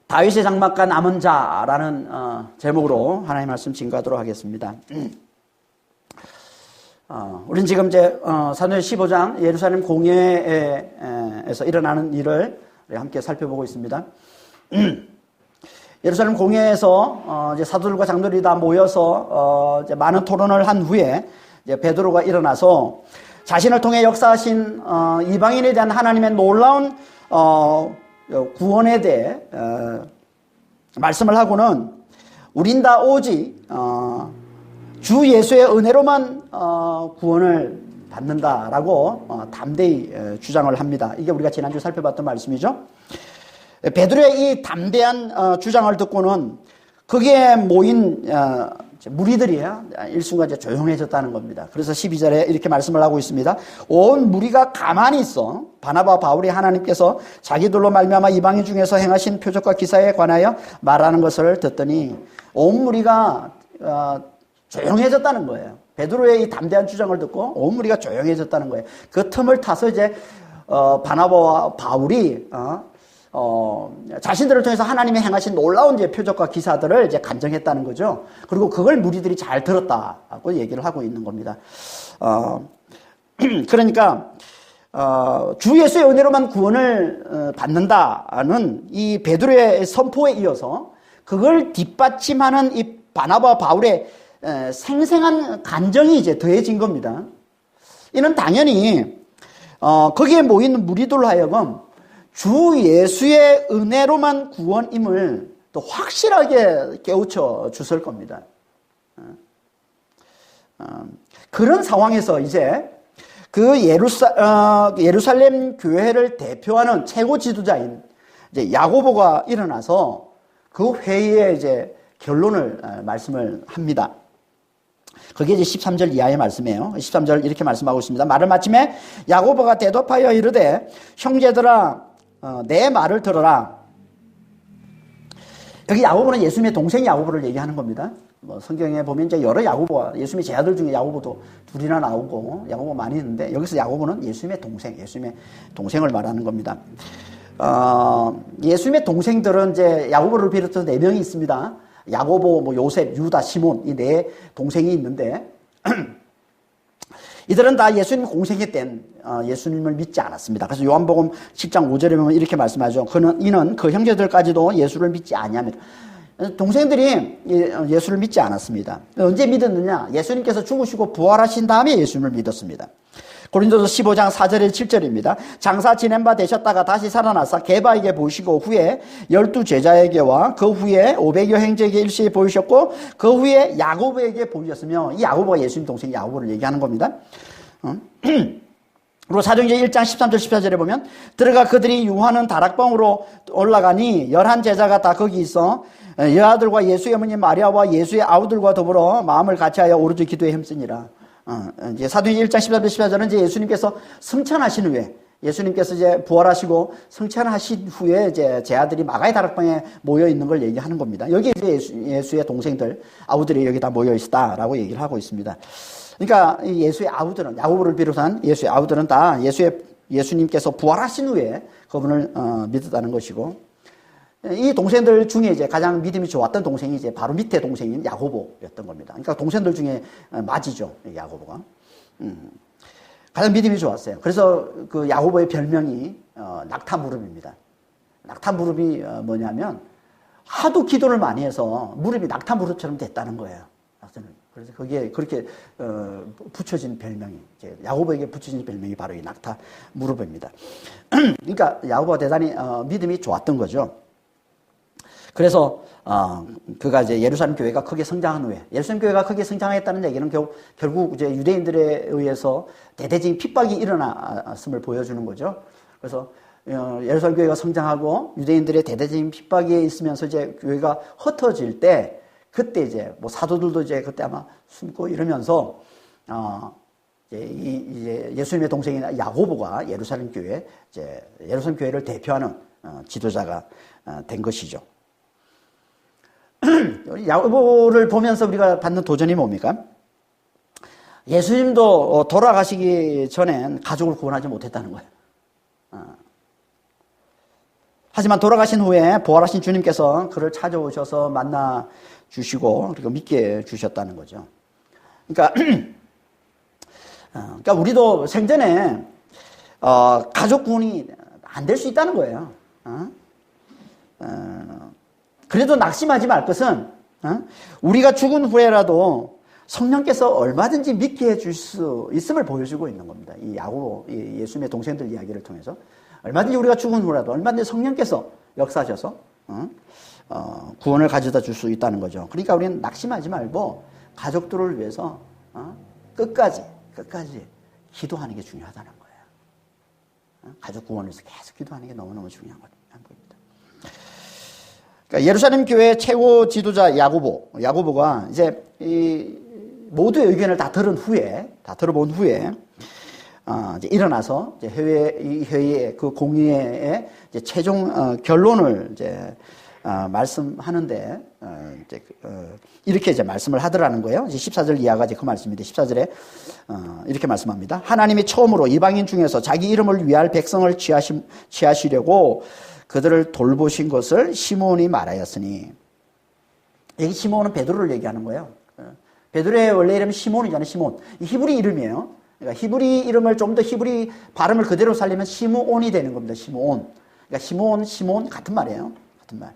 다윗의 장막과 남은 자라는 제목으로 하나님의 말씀 증거하도록 하겠습니다. 우리는 지금 이제 사도행전 15장 예루살렘 공회에서 일어나는 일을 함께 살펴보고 있습니다. 예루살렘 공회에서 이제 사도들과 장로들이 다 모여서 이제 많은 토론을 한 후에 이제 베드로가 일어나서 자신을 통해 역사하신 이방인에 대한 하나님의 놀라운 구원에 대해 말씀을 하고는 우린 다 오직 주 예수의 은혜로만 구원을 받는다라고 담대히 주장을 합니다. 이게 우리가 지난주 살펴봤던 말씀이죠. 베드로의 이 담대한 주장을 듣고는 거기에 모인 무리들이 일순간 이제 조용해졌다는 겁니다. 그래서 12절에 이렇게 말씀을 하고 있습니다. 온 무리가 가만히 있어 바나바와 바울이 하나님께서 자기들로 말미암아 이방인 중에서 행하신 표적과 기사에 관하여 말하는 것을 듣더니 온 무리가 조용해졌다는 거예요. 베드로의 이 담대한 주장을 듣고 온 무리가 조용해졌다는 거예요. 그 틈을 타서 이제 바나바와 바울이 자신들을 통해서 하나님이 행하신 놀라운 이제 표적과 기사들을 이제 간증했다는 거죠. 그리고 그걸 무리들이 잘 들었다고 얘기를 하고 있는 겁니다. 그러니까 주 예수의 은혜로만 구원을 받는다는 이 베드로의 선포에 이어서 그걸 뒷받침하는 이 바나바와 바울의 생생한 간정이 이제 더해진 겁니다. 이는 당연히 거기에 모인 무리들로 하여금 주 예수의 은혜로만 구원임을 또 확실하게 깨우쳐 줬을 겁니다. 그런 상황에서 이제 그 예루살렘 교회를 대표하는 최고 지도자인 이제 야고보가 일어나서 그 회의에 이제 결론을 말씀을 합니다. 그게 이제 13절 이하의 말씀이에요. 13절 이렇게 말씀하고 있습니다. 말을 마침에 야고보가 대답하여 이르되 형제들아 내 말을 들어라. 여기 야고보는 예수님의 동생 야고보를 얘기하는 겁니다. 성경에 보면 이제 여러 야고보가 예수님의 제자들 중에 야고보도 둘이나 나오고 야고보 많이 있는데 여기서 야고보는 예수님의 동생을 말하는 겁니다. 예수님의 동생들은 이제 야고보를 비롯해서 4명이 있습니다. 야고보, 요셉, 유다, 시몬 이 4 동생이 있는데 이들은 다 예수님 공생애 땐 예수님을 믿지 않았습니다. 그래서 요한복음 10장 5절에 보면 이렇게 말씀하죠. 이는 그 형제들까지도 예수를 믿지 아니하며 동생들이 예수를 믿지 않았습니다. 언제 믿었느냐? 예수님께서 죽으시고 부활하신 다음에 예수님을 믿었습니다. 고린도서 15장 4절에 7절입니다. 장사 지낸 바 되셨다가 다시 살아나사 게바에게 보이시고 후에 12 제자에게와 그 후에 500여 형제에게 일시에 보이셨고 그 후에 야고보에게 보이셨으며 이 야고보가 예수님 동생 야고보를 얘기하는 겁니다. 그리고 사도행전 1장 13절 14절에 보면 들어가 그들이 유하는 다락방으로 올라가니 11 제자가 다 거기 있어 여아들과 예수의 어머니 마리아와 예수의 아우들과 더불어 마음을 같이하여 오로지 기도에 힘쓰니라. 이제 사도행전 1장 13절 14절은 이제 예수님께서 승천하신 후에 예수님께서 이제 부활하시고 승천하신 후에 이제 제 아들이 마가의 다락방에 모여 있는 걸 얘기하는 겁니다. 여기 이제 예수의 동생들 아우들이 여기 다 모여 있다라고 얘기를 하고 있습니다. 그러니까 예수의 아우들은 야고보를 비롯한 예수의 아우들은 다 예수님께서 부활하신 후에 그분을 믿었다는 것이고 이 동생들 중에 이제 가장 믿음이 좋았던 동생이 이제 바로 밑에 동생인 야고보였던 겁니다. 그러니까 동생들 중에 맞이죠, 야고보가. 가장 믿음이 좋았어요. 그래서 그 야고보의 별명이 낙타 무릎입니다. 낙타 무릎이 뭐냐면 하도 기도를 많이 해서 무릎이 낙타 무릎처럼 됐다는 거예요. 그래서 거기에 그렇게 붙여진 별명이 이제 야고보에게 붙여진 별명이 바로 이 낙타 무릎입니다. 그러니까 야고보가 대단히 믿음이 좋았던 거죠. 그래서 그가 이제 예루살렘 교회가 크게 성장한 후에 예루살렘 교회가 크게 성장했다는 얘기는 결국 이제 유대인들에 의해서 대대적인 핍박이 일어났음을 보여주는 거죠. 그래서 예루살렘 교회가 성장하고 유대인들의 대대적인 핍박에 있으면서 이제 교회가 흩어질 때 그때 이제 사도들도 이제 그때 아마 숨고 이러면서 이제 예수님의 동생인 야고보가 예루살렘 교회를 대표하는 지도자가 된 것이죠. 야고보를 보면서 우리가 받는 도전이 뭡니까? 예수님도 돌아가시기 전엔 가족을 구원하지 못했다는 거예요. 하지만 돌아가신 후에 부활하신 주님께서 그를 찾아오셔서 만나 주시고 그리고 믿게 주셨다는 거죠. 그러니까 우리도 생전에 가족 구원이 안 될 수 있다는 거예요. 그래도 낙심하지 말 것은 우리가 죽은 후에라도 성령께서 얼마든지 믿게 해줄 수 있음을 보여주고 있는 겁니다. 이 야고보, 예수님의 동생들 이야기를 통해서 얼마든지 우리가 죽은 후라도 얼마든지 성령께서 역사하셔서 구원을 가져다 줄 수 있다는 거죠. 그러니까 우리는 낙심하지 말고 가족들을 위해서 끝까지 기도하는 게 중요하다는 거예요. 가족 구원을 위해서 계속 기도하는 게 너무너무 중요한 겁니다. 그러니까 예루살렘 교회의 최고 지도자 야고보가 이제 이 모두의 의견을 다 들어본 후에 이제 일어나서 이제 회의의 그 공의회의 이제 최종 결론을 이제 말씀하는데 이제 이렇게 이제 말씀을 하더라는 거예요. 이제 14절 이하가 이제 그 말씀인데 14절에 이렇게 말씀합니다. 하나님이 처음으로 이방인 중에서 자기 이름을 위할 백성을 취하시려고 그들을 돌보신 것을 시므온이 말하였으니, 여기 시므온은 베드로를 얘기하는 거예요. 베드로의 원래 이름은 시몬이잖아요. 시몬. 히브리 이름이에요. 그러니까 히브리 이름을 좀 더 히브리 발음을 그대로 살리면 시므온이 되는 겁니다. 시므온. 그러니까 시몬 같은 말이에요. 같은 말.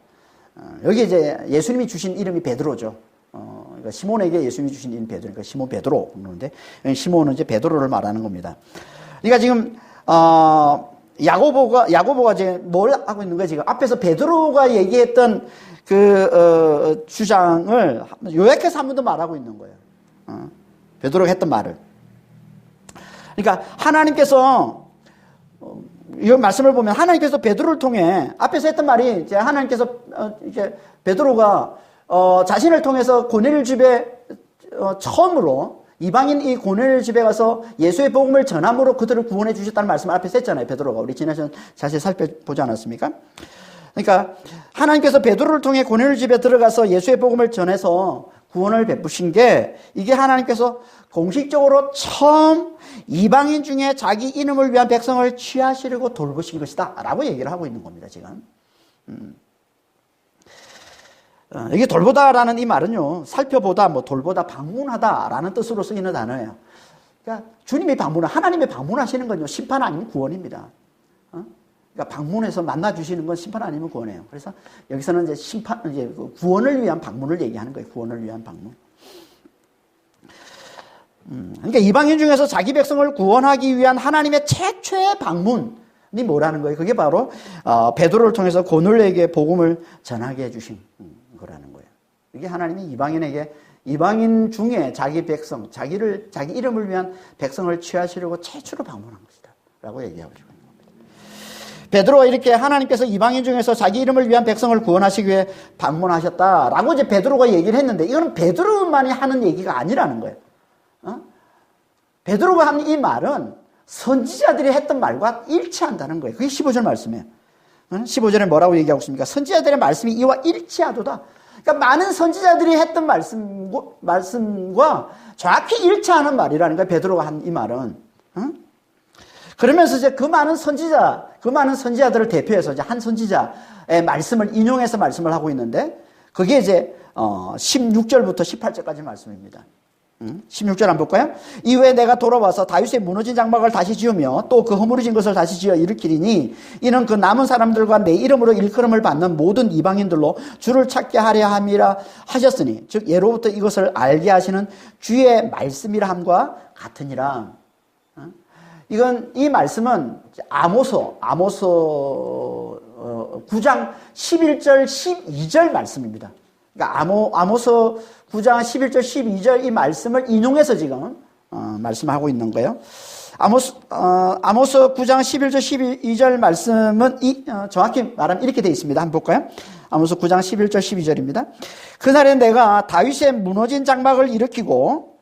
여기 이제 예수님이 주신 이름이 베드로죠. 그러니까 시몬에게 예수님이 주신 이름이 베드로. 그러니까 시몬 베드로 그러는데 시몬은 이제 베드로를 말하는 겁니다. 그러니까 지금 야고보가 이제 뭘 하고 있는 거예요? 지금 앞에서 베드로가 얘기했던 그 주장을 요약해서 한 번 더 말하고 있는 거예요. 베드로가 했던 말을. 그러니까 하나님께서 이 말씀을 보면 하나님께서 베드로를 통해 앞에서 했던 말이 이제 하나님께서 이제 베드로가 자신을 통해서 고넬 집에 처음으로 이방인 이 고넬 집에 가서 예수의 복음을 전함으로 그들을 구원해 주셨다는 말씀을 앞에서 했잖아요. 베드로가. 우리 지난 시간에 자세히 살펴보지 않았습니까? 그러니까 하나님께서 베드로를 통해 고넬 집에 들어가서 예수의 복음을 전해서 구원을 베푸신 게, 이게 하나님께서 공식적으로 처음 이방인 중에 자기 이름을 위한 백성을 취하시려고 돌보신 것이다 라고 얘기를 하고 있는 겁니다. 지금 이게 돌보다라는 이 말은요, 살펴보다, 돌보다, 방문하다라는 뜻으로 쓰이는 단어예요. 그러니까 주님이 하나님이 방문하시는 건요, 심판 아니면 구원입니다. 그러니까 방문해서 만나주시는 건 심판 아니면 구원이에요. 그래서 여기서는 이제 구원을 위한 방문을 얘기하는 거예요. 구원을 위한 방문. 그러니까 이방인 중에서 자기 백성을 구원하기 위한 하나님의 최초의 방문이 뭐라는 거예요? 그게 바로 베드로를 통해서 고넬에게 복음을 전하게 해주신 거라는 거예요. 이게 하나님이 이방인 중에 자기 백성, 자기 이름을 위한 백성을 취하시려고 최초로 방문한 것이다 라고 얘기하고 있습니다. 베드로가 이렇게 하나님께서 이방인 중에서 자기 이름을 위한 백성을 구원하시기 위해 방문하셨다라고 이제 베드로가 얘기를 했는데, 이거는 베드로만이 하는 얘기가 아니라는 거예요. 베드로가 한 이 말은 선지자들이 했던 말과 일치한다는 거예요. 그게 15절 말씀이에요. 15절에 뭐라고 얘기하고 있습니까? 선지자들의 말씀이 이와 일치하도다. 그러니까 많은 선지자들이 했던 말씀과 정확히 일치하는 말이라는 거예요. 베드로가 한 이 말은. 그러면서 이제 그 많은 선지자들을 대표해서 이제 한 선지자의 말씀을 인용해서 말씀을 하고 있는데, 그게 이제 16절부터 18절까지 말씀입니다. 16절 한번 볼까요? 이후에 내가 돌아와서 다윗의 무너진 장막을 다시 지으며 또 그 허물어진 것을 다시 지어 일으키리니, 이는 그 남은 사람들과 내 이름으로 일컬음을 받는 모든 이방인들로 주를 찾게 하려 함이라 하셨으니, 즉 예로부터 이것을 알게 하시는 주의 말씀이라 함과 같으니라. 이 말씀은 아모스 9장 11절 12절 말씀입니다. 그러니까 아모스 9장 11절 12절 이 말씀을 인용해서 지금 말씀하고 있는 거예요. 아모스 9장 11절 12절 말씀은 정확히 말하면 이렇게 되어 있습니다. 한번 볼까요? 아모스 9장 11절 12절입니다. 그날에 내가 다윗의 무너진 장막을 일으키고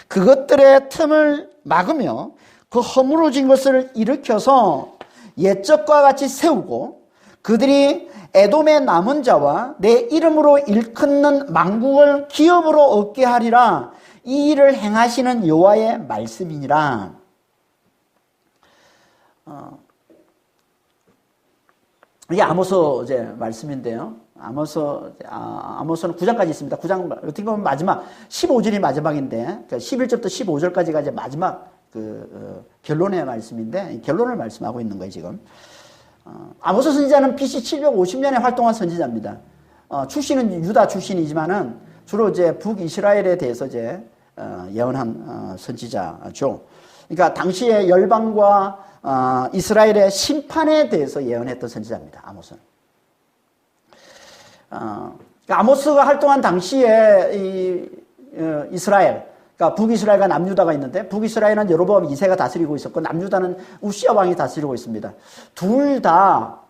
그것들의 틈을 막으며 그 허물어진 것을 일으켜서 옛적과 같이 세우고 그들이 에돔의 남은 자와 내 이름으로 일컫는 망국을 기업으로 얻게 하리라. 이 일을 행하시는 여호와의 말씀이니라. 이게 아모스 이제 말씀인데요. 아모스는 9장까지 있습니다. 9장 어떻게 보면 마지막 15절이 마지막인데, 그러니까 11절부터 15절까지가 이제 마지막 결론의 말씀인데, 결론을 말씀하고 있는 거예요 지금. 아모스 선지자는 BC 750년에 활동한 선지자입니다. 출신은 유다 출신이지만은 주로 이제 북이스라엘에 대해서 이제 예언한 선지자죠. 그러니까 당시의 열방과 이스라엘의 심판에 대해서 예언했던 선지자입니다. 아모스는. 아모스가 활동한 당시에 이스라엘, 그러니까 북이스라엘과 남유다가 있는데, 북이스라엘은 여로보암 2세가 다스리고 있었고 남유다는 우시아 왕이 다스리고 있습니다. 둘 다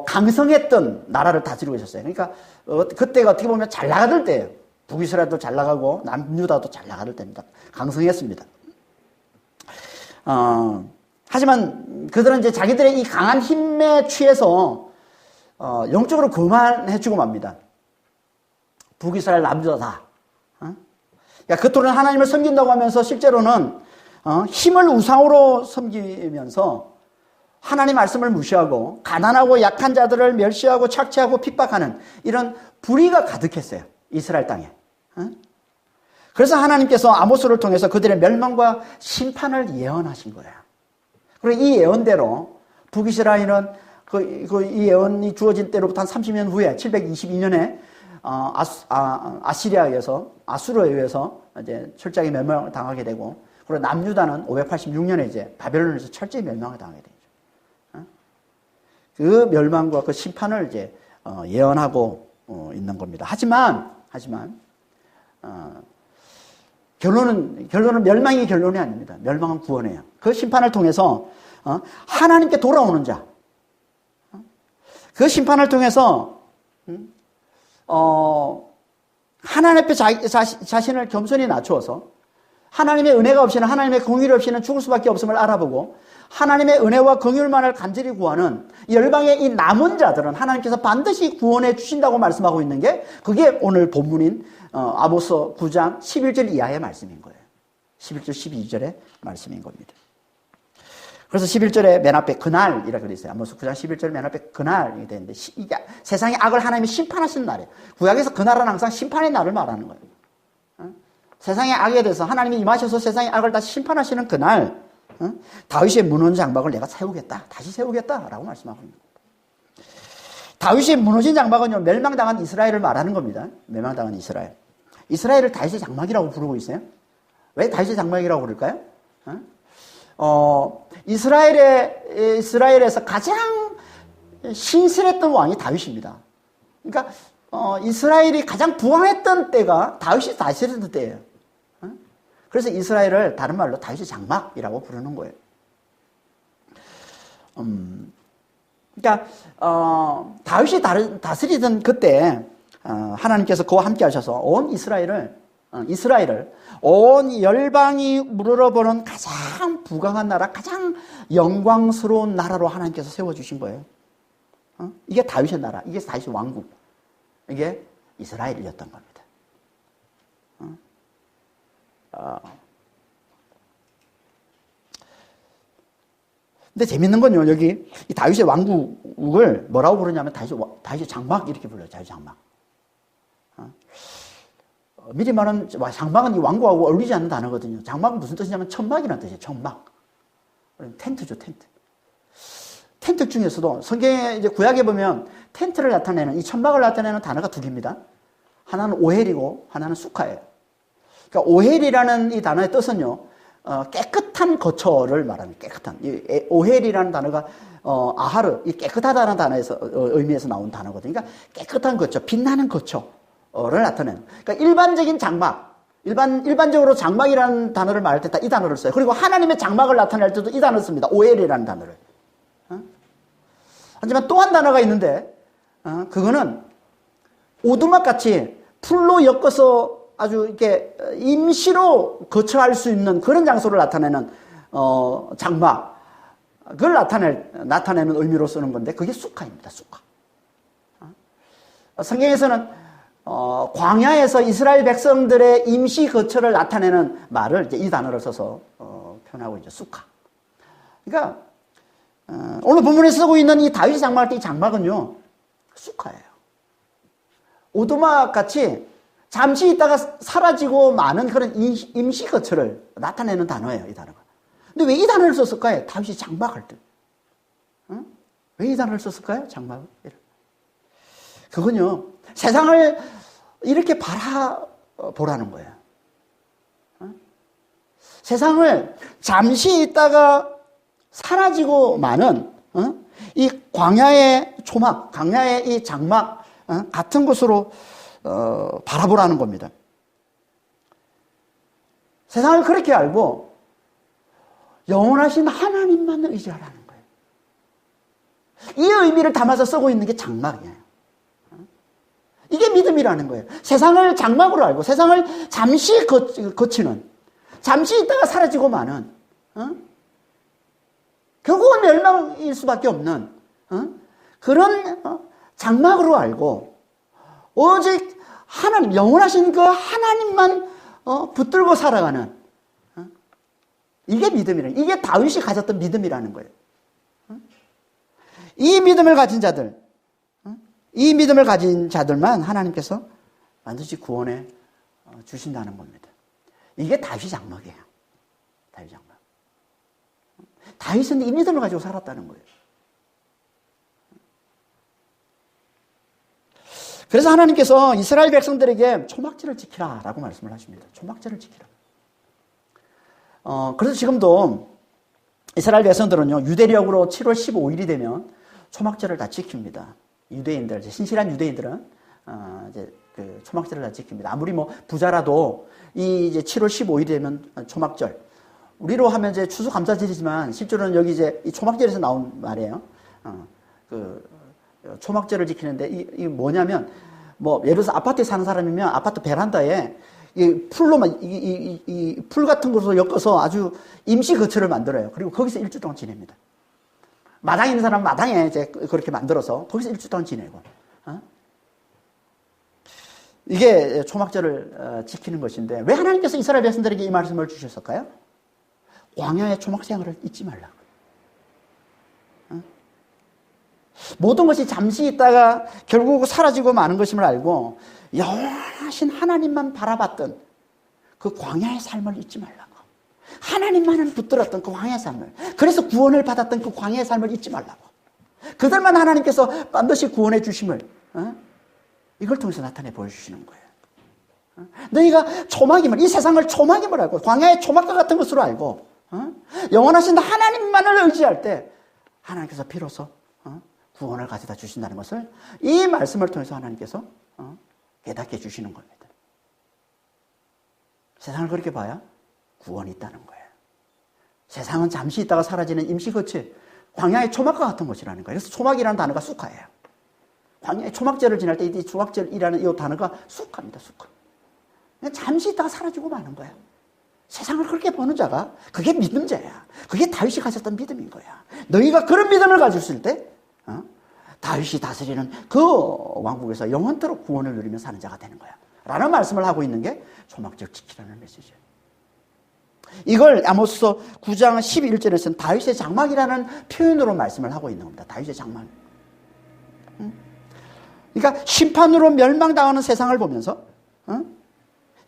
강성했던 나라를 다스리고 있었어요. 그러니까 그때가 어떻게 보면 잘 나가던 때예요. 북이스라엘도 잘 나가고 남유다도 잘 나가던 때입니다. 강성했습니다. 하지만 그들은 이제 자기들의 이 강한 힘에 취해서 영적으로 교만해지고 맙니다. 북이스라엘 남유다 다. 그러니까 겉으로는 하나님을 섬긴다고 하면서 실제로는 힘을 우상으로 섬기면서 하나님 말씀을 무시하고 가난하고 약한 자들을 멸시하고 착취하고 핍박하는 이런 불의가 가득했어요. 이스라엘 땅에. 그래서 하나님께서 아모스를 통해서 그들의 멸망과 심판을 예언하신 거예요. 그리고 이 예언대로 북이스라엘은 이 예언이 주어진 때로부터 한 30년 후에 722년에 아수르에 의해서 이제 철저하게 멸망을 당하게 되고, 그리고 남유다는 586년에 이제 바벨론에서 철저히 멸망을 당하게 되죠. 그 멸망과 그 심판을 이제 예언하고 있는 겁니다. 하지만 결론은 멸망이 결론이 아닙니다. 멸망은 구원이에요. 그 심판을 통해서 하나님께 돌아오는 자, 그 심판을 통해서 하나님 앞에 자신을 겸손히 낮추어서 하나님의 은혜가 없이는, 하나님의 공의 없이는 죽을 수밖에 없음을 알아보고 하나님의 은혜와 긍휼만을 간절히 구하는 열방의 이 남은 자들은 하나님께서 반드시 구원해 주신다고 말씀하고 있는 게, 그게 오늘 본문인 아모스 9장 11절 이하의 말씀인 거예요. 11절 12절의 말씀인 겁니다. 그래서 11절에 맨 앞에 그날이라고 되어 있어요. 아모스 9장 11절 맨 앞에 그날이 되는데, 이게 세상의 악을 하나님이 심판하시는 날이에요. 구약에서 그날은 항상 심판의 날을 말하는 거예요. 세상의 악에 대해서 하나님이 임하셔서 세상의 악을 다시 심판하시는 그날, 다윗의 무너진 장막을 내가 세우겠다, 다시 세우겠다라고 말씀하고 있는 겁니다. 다윗의 무너진 장막은요, 멸망당한 이스라엘을 말하는 겁니다. 멸망당한 이스라엘. 이스라엘을 다윗의 장막이라고 부르고 있어요. 왜 다윗의 장막이라고 그럴까요? 이스라엘에서 가장 신실했던 왕이 다윗입니다. 그러니까 이스라엘이 가장 부강했던 때가 다윗이 다스리던 때예요. 그래서 이스라엘을 다른 말로 다윗의 장막이라고 부르는 거예요. 그러니까 다윗이 다스리던 그때 하나님께서 그와 함께 하셔서 온 이스라엘을 온 열방이 우러러보는 가장 부강한 나라, 가장 영광스러운 나라로 하나님께서 세워주신 거예요. 이게 다윗의 나라, 이게 다윗의 왕국, 이게 이스라엘이었던 겁니다. 근데 재밌는 건요, 여기 이 다윗의 왕국을 뭐라고 부르냐면 다윗의 장막 이렇게 불러요. 다윗의 장막. 미리 말하면 장막은 이 왕국하고 어울리지 않는 단어거든요. 장막은 무슨 뜻이냐면 천막이라는 뜻이에요. 천막. 텐트죠, 텐트. 텐트 중에서도 성경에 이제 구약에 보면 텐트를 나타내는, 이 천막을 나타내는 단어가 두 개입니다. 하나는 오헬이고 하나는 수카예요. 그러니까 오헬이라는 이 단어의 뜻은요, 깨끗한 거처를 말합니다. 깨끗한. 이 오헬이라는 단어가 아하르, 이 깨끗하다는 단어에서 의미에서 나온 나거든요. 그러니까 깨끗한 거처, 빛나는 거처를 나타내는. 그러니까 일반적인 장막, 일반적으로 장막이라는 단어를 말할 때 다 이 단어를 써요. 그리고 하나님의 장막을 나타낼 때도 이 단어를 씁니다. 오헬이라는 단어를. 하지만 또 한 단어가 있는데, 그거는 오두막같이 풀로 엮어서 아주 이렇게 임시로 거처할 수 있는 그런 장소를 나타내는 장막, 그걸 나타내는 의미로 쓰는 건데, 그게 수카입니다. 수카. 성경에서는 광야에서 이스라엘 백성들의 임시 거처를 나타내는 말을 이제 이 단어를 써서 표현하고 있죠. 수카. 그러니까 오늘 본문에 쓰고 있는 이 다윗이 장막할 때 이 장막은요, 쑥하예요. 오두막 같이 잠시 있다가 사라지고 마는 그런 임시 거처를 나타내는 단어예요, 이 단어가. 근데 왜 이 단어를 썼을까요? 다윗이 장막할 때. 왜 이 단어를 썼을까요? 장막을. 그건요, 세상을 이렇게 바라보라는 거예요. 세상을 잠시 있다가 사라지고 마는 이 광야의 초막, 광야의 이 장막 같은 곳으로 바라보라는 겁니다. 세상을 그렇게 알고 영원하신 하나님만 의지하라는 거예요. 이 의미를 담아서 쓰고 있는 게 장막이에요. 이게 믿음이라는 거예요. 세상을 장막으로 알고 세상을 잠시 거치는, 잠시 있다가 사라지고 마는, 결국은 멸망일 수밖에 없는 그런 장막으로 알고 오직 하나님, 영원하신 그 하나님만 붙들고 살아가는, 이게 믿음이라는, 이게 다윗이 가졌던 믿음이라는 거예요. 이 믿음을 가진 자들, 이 믿음을 가진 자들만 하나님께서 반드시 구원해 주신다는 겁니다. 이게 다윗 장막이에요. 다윗 장막. 다윗은 이 믿음을 가지고 살았다는 거예요. 그래서 하나님께서 이스라엘 백성들에게 초막절을 지키라라고 말씀을 하십니다. 초막절을 지키라. 그래서 지금도 이스라엘 백성들은요, 유대력으로 7월 15일이 되면 초막절을 다 지킵니다. 유대인들, 신실한 유대인들은 이제 그 초막절을 다 지킵니다. 아무리 뭐 부자라도 이 이제 7월 15일이 되면 초막절. 우리로 하면 이제 추수감사절이지만 실제로는 여기 이제 이 초막절에서 나온 말이에요. 그 초막절을 지키는데 이 뭐냐면, 뭐 예를 들어서 아파트에 사는 사람이면 아파트 베란다에 이 풀로만 이 풀 같은 것으로 엮어서 아주 임시 거처를 만들어요. 그리고 거기서 일주 동안 지냅니다. 마당에 있는 사람은 마당에 이제 그렇게 만들어서 거기서 일주 동안 지내고. 이게 초막절을 지키는 것인데, 왜 하나님께서 이스라엘 백성들에게 이 말씀을 주셨을까요? 광야의 초막 생활을 잊지 말라고. 모든 것이 잠시 있다가 결국 사라지고 마는 것임을 알고 영원하신 하나님만 바라봤던 그 광야의 삶을 잊지 말라고. 하나님만을 붙들었던 그 광야의 삶을, 그래서 구원을 받았던 그 광야의 삶을 잊지 말라고. 그들만 하나님께서 반드시 구원해 주심을 이걸 통해서 나타내 보여주시는 거예요. 너희가 초막임을, 이 세상을 초막임을 알고 광야의 초막과 같은 것으로 알고 영원하신 하나님만을 의지할 때 하나님께서 비로소 구원을 가져다 주신다는 것을 이 말씀을 통해서 하나님께서 깨닫게 해주시는 겁니다. 세상을 그렇게 봐야 구원이 있다는 거예요. 세상은 잠시 있다가 사라지는 임시거치, 광야의 초막과 같은 것이라는 거예요. 그래서 초막이라는 단어가 쑥하예요. 광야의 초막절을 지날 때 이 초막절이라는 이 단어가 쑥합니다. 쑥. 잠시 있다가 사라지고 마는 거예요. 세상을 그렇게 보는 자가 그게 믿음자야. 그게 다윗이 가졌던 믿음인 거야. 너희가 그런 믿음을 가졌을 때 다윗이 다스리는 그 왕국에서 영원토록 구원을 누리며 사는 자가 되는 거야 라는 말씀을 하고 있는 게 초막절 지키라는 메시지예요. 이걸 아모스 9장 11절에서는 다윗의 장막이라는 표현으로 말씀을 하고 있는 겁니다. 다윗의 장막. 그러니까 심판으로 멸망당하는 세상을 보면서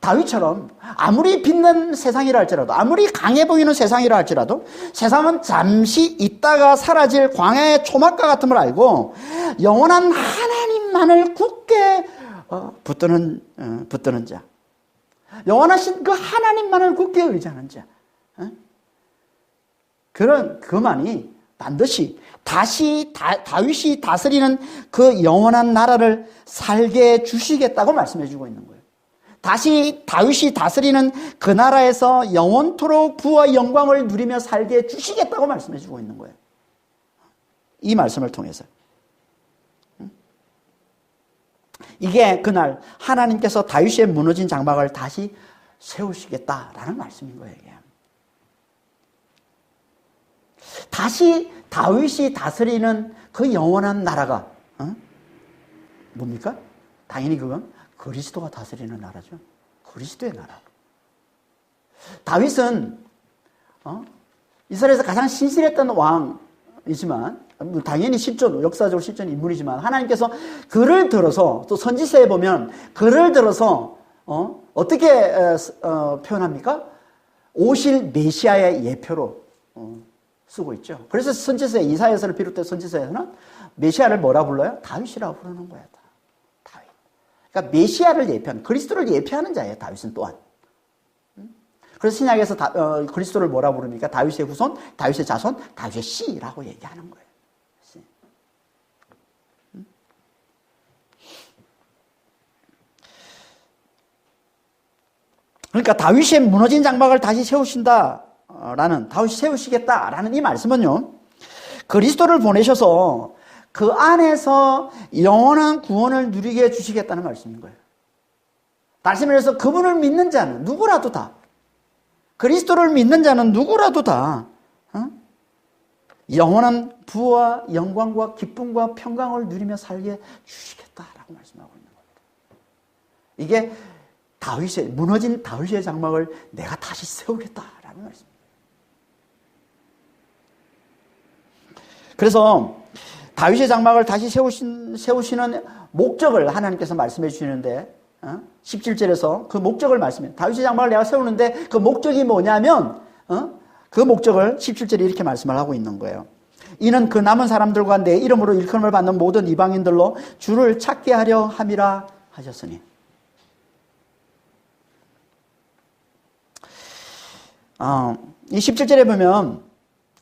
다윗처럼 아무리 빛난 세상이라 할지라도, 아무리 강해 보이는 세상이라 할지라도 세상은 잠시 있다가 사라질 광야의 초막과 같음을 알고 영원한 하나님만을 굳게 붙드는 자, 영원하신 그 하나님만을 굳게 의지하는 자, 그만이 반드시 다시 다윗이 다스리는 그 영원한 나라를 살게 주시겠다고 말씀해 주고 있는 거예요. 다시 다윗이 다스리는 그 나라에서 영원토록 부와 영광을 누리며 살게 주시겠다고 말씀해 주고 있는 거예요. 이 말씀을 통해서. 이게 그날 하나님께서 다윗의 무너진 장막을 다시 세우시겠다라는 말씀인 거예요. 이게. 다시 다윗이 다스리는 그 영원한 나라가 뭡니까? 당연히 그건 그리스도가 다스리는 나라죠. 그리스도의 나라. 다윗은 이스라엘에서 가장 신실했던 왕 인물이지만 당연히 실존, 역사적으로 실존 인물이지만 하나님께서 그를 들어서 또 선지서에 보면 그를 들어서 어떻게 표현합니까? 오실 메시아의 예표로 쓰고 있죠. 그래서 선지서에 이사야서를 비롯해 선지서에서는 메시아를 뭐라 불러요? 다윗이라고 부르는 거예요. 다윗. 그러니까 메시아를 예표하는, 그리스도를 예표하는 자예요. 다윗은 또한. 그래서 신약에서 그리스도를 뭐라 부릅니까? 다윗의 후손, 다윗의 자손, 다윗의 씨라고 얘기하는 거예요. 씨. 그러니까 다윗의 무너진 장막을 다시 세우신다라는, 다윗이 세우시겠다라는 이 말씀은요, 그리스도를 보내셔서 그 안에서 영원한 구원을 누리게 해주시겠다는 말씀인 거예요. 다시 말해서 그분을 믿는 자는 누구라도 다, 그리스도를 믿는 자는 누구라도 다 영원한 부와 영광과 기쁨과 평강을 누리며 살게 주시겠다라고 말씀하고 있는 겁니다. 이게 다윗의, 무너진 다윗의 장막을 내가 다시 세우겠다라는 말씀입니다. 그래서 다윗의 장막을 다시 세우시는 목적을 하나님께서 말씀해 주시는데 17절에서 그 목적을 말씀해요. 다윗의 장막을 내가 세우는데 그 목적이 뭐냐면 그 목적을 17절에 이렇게 말씀을 하고 있는 거예요. 이는 그 남은 사람들과 내 이름으로 일컬음을 받는 모든 이방인들로 주를 찾게 하려 함이라 하셨으니. 이 17절에 보면